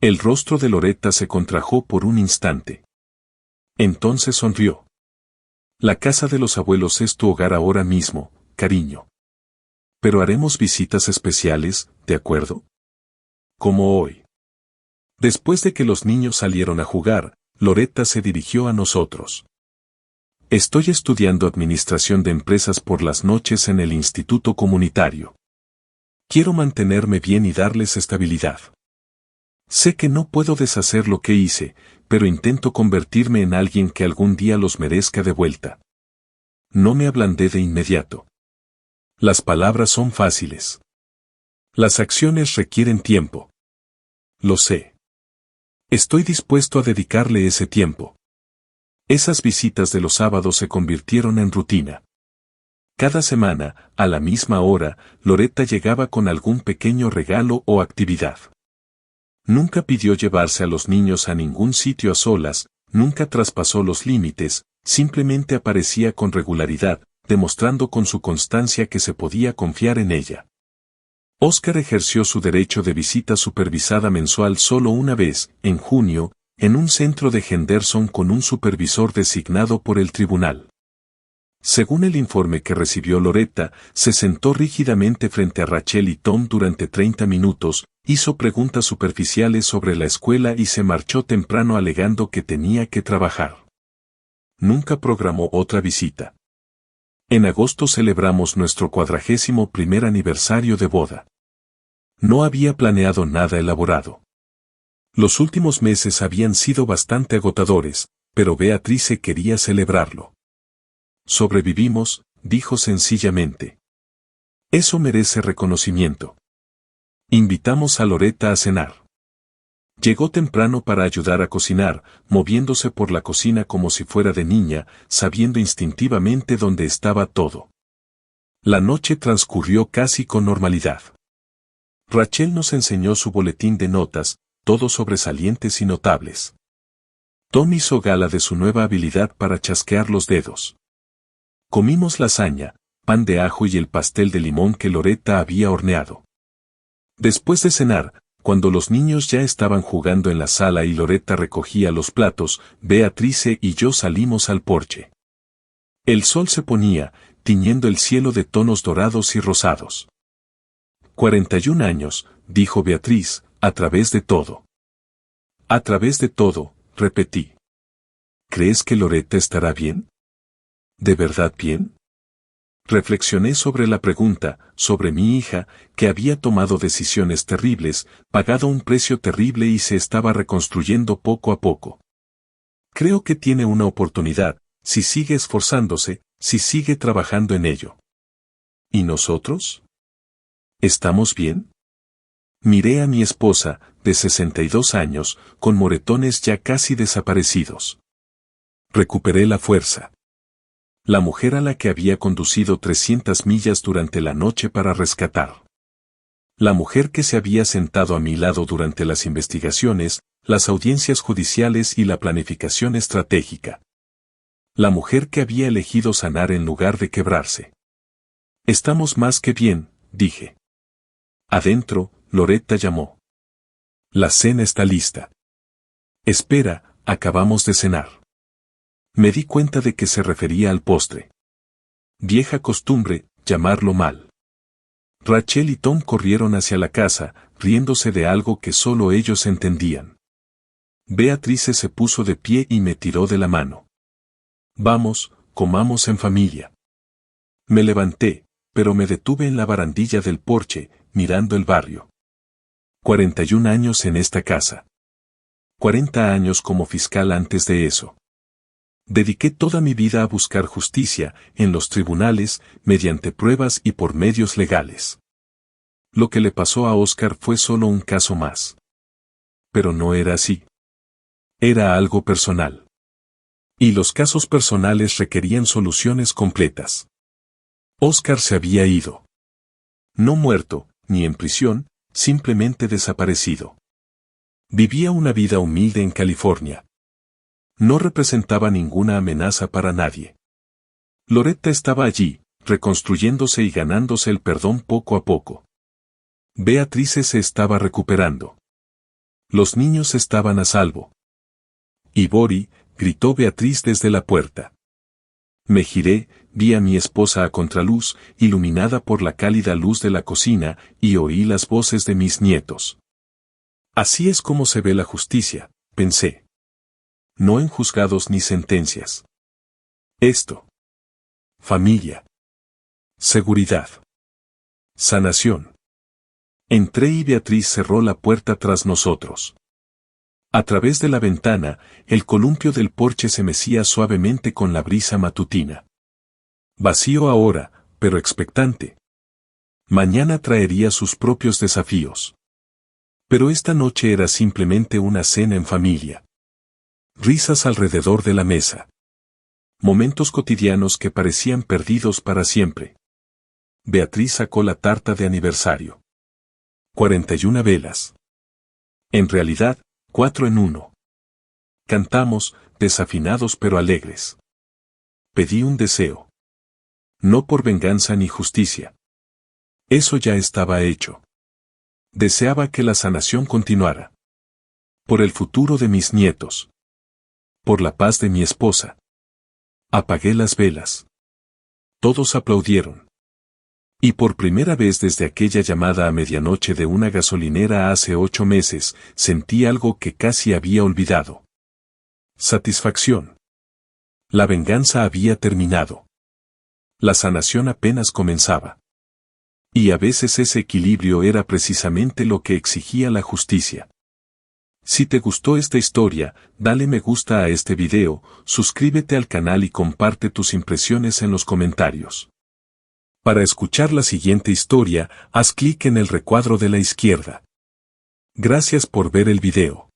El rostro de Loretta se contrajo por un instante. Entonces sonrió. La casa de los abuelos es tu hogar ahora mismo, cariño. Pero haremos visitas especiales, ¿de acuerdo? Como hoy. Después de que los niños salieron a jugar, Loretta se dirigió a nosotros. Estoy estudiando administración de empresas por las noches en el instituto comunitario. Quiero mantenerme bien y darles estabilidad. Sé que no puedo deshacer lo que hice, pero intento convertirme en alguien que algún día los merezca de vuelta. No me ablandé de inmediato. Las palabras son fáciles. Las acciones requieren tiempo. Lo sé. Estoy dispuesto a dedicarle ese tiempo. Esas visitas de los sábados se convirtieron en rutina. Cada semana, a la misma hora, Loretta llegaba con algún pequeño regalo o actividad. Nunca pidió llevarse a los niños a ningún sitio a solas, nunca traspasó los límites, simplemente aparecía con regularidad, demostrando con su constancia que se podía confiar en ella. Oscar ejerció su derecho de visita supervisada mensual solo una vez, en junio, en un centro de Henderson con un supervisor designado por el tribunal. Según el informe que recibió Loretta, se sentó rígidamente frente a Rachel y Tom durante 30 minutos, hizo preguntas superficiales sobre la escuela y se marchó temprano alegando que tenía que trabajar. Nunca programó otra visita. En agosto celebramos nuestro 41º aniversario de boda. No había planeado nada elaborado. Los últimos meses habían sido bastante agotadores, pero Beatrice quería celebrarlo. Sobrevivimos, dijo sencillamente. Eso merece reconocimiento. Invitamos a Loretta a cenar. Llegó temprano para ayudar a cocinar, moviéndose por la cocina como si fuera de niña, sabiendo instintivamente dónde estaba todo. La noche transcurrió casi con normalidad. Rachel nos enseñó su boletín de notas, todos sobresalientes y notables. Tom hizo gala de su nueva habilidad para chasquear los dedos. Comimos lasaña, pan de ajo y el pastel de limón que Loretta había horneado. Después de cenar, cuando los niños ya estaban jugando en la sala y Loretta recogía los platos, Beatrice y yo salimos al porche. El sol se ponía, tiñendo el cielo de tonos dorados y rosados. 41 años, dijo Beatriz, a través de todo. A través de todo, repetí. ¿Crees que Loretta estará bien? ¿De verdad bien? Reflexioné sobre la pregunta, sobre mi hija, que había tomado decisiones terribles, pagado un precio terrible y se estaba reconstruyendo poco a poco. Creo que tiene una oportunidad, si sigue esforzándose, si sigue trabajando en ello. ¿Y nosotros? ¿Estamos bien? Miré a mi esposa, de 62 años, con moretones ya casi desaparecidos. Recuperé la fuerza. La mujer a la que había conducido 300 millas durante la noche para rescatar. La mujer que se había sentado a mi lado durante las investigaciones, las audiencias judiciales y la planificación estratégica. La mujer que había elegido sanar en lugar de quebrarse. Estamos más que bien, dije. Adentro, Loretta llamó. La cena está lista. Espera, acabamos de cenar. Me di cuenta de que se refería al postre. Vieja costumbre, llamarlo mal. Rachel y Tom corrieron hacia la casa, riéndose de algo que solo ellos entendían. Beatrice se puso de pie y me tiró de la mano. Vamos, comamos en familia. Me levanté, pero me detuve en la barandilla del porche, mirando el barrio. 41 años en esta casa. 40 años como fiscal antes de eso. Dediqué toda mi vida a buscar justicia, en los tribunales, mediante pruebas y por medios legales. Lo que le pasó a Oscar fue solo un caso más. Pero no era así. Era algo personal. Y los casos personales requerían soluciones completas. Oscar se había ido. No muerto, ni en prisión, simplemente desaparecido. Vivía una vida humilde en California. No representaba ninguna amenaza para nadie. Loretta estaba allí, reconstruyéndose y ganándose el perdón poco a poco. Beatrice se estaba recuperando. Los niños estaban a salvo. «Y Bori», gritó Beatriz desde la puerta. Me giré, vi a mi esposa a contraluz, iluminada por la cálida luz de la cocina, y oí las voces de mis nietos. Así es como se ve la justicia, pensé. No en juzgados ni sentencias. Esto. Familia. Seguridad. Sanación. Entré y Beatriz cerró la puerta tras nosotros. A través de la ventana, el columpio del porche se mecía suavemente con la brisa matutina. Vacío ahora, pero expectante. Mañana traería sus propios desafíos. Pero esta noche era simplemente una cena en familia. Risas alrededor de la mesa. Momentos cotidianos que parecían perdidos para siempre. Beatriz sacó la tarta de aniversario. 41 velas. En realidad, 4 en 1. Cantamos, desafinados pero alegres. Pedí un deseo. No por venganza ni justicia. Eso ya estaba hecho. Deseaba que la sanación continuara. Por el futuro de mis nietos. Por la paz de mi esposa. Apagué las velas. Todos aplaudieron. Y por primera vez desde aquella llamada a medianoche de una gasolinera hace 8 meses, sentí algo que casi había olvidado. Satisfacción. La venganza había terminado. La sanación apenas comenzaba. Y a veces ese equilibrio era precisamente lo que exigía la justicia. Si te gustó esta historia, dale me gusta a este video, suscríbete al canal y comparte tus impresiones en los comentarios. Para escuchar la siguiente historia, haz clic en el recuadro de la izquierda. Gracias por ver el video.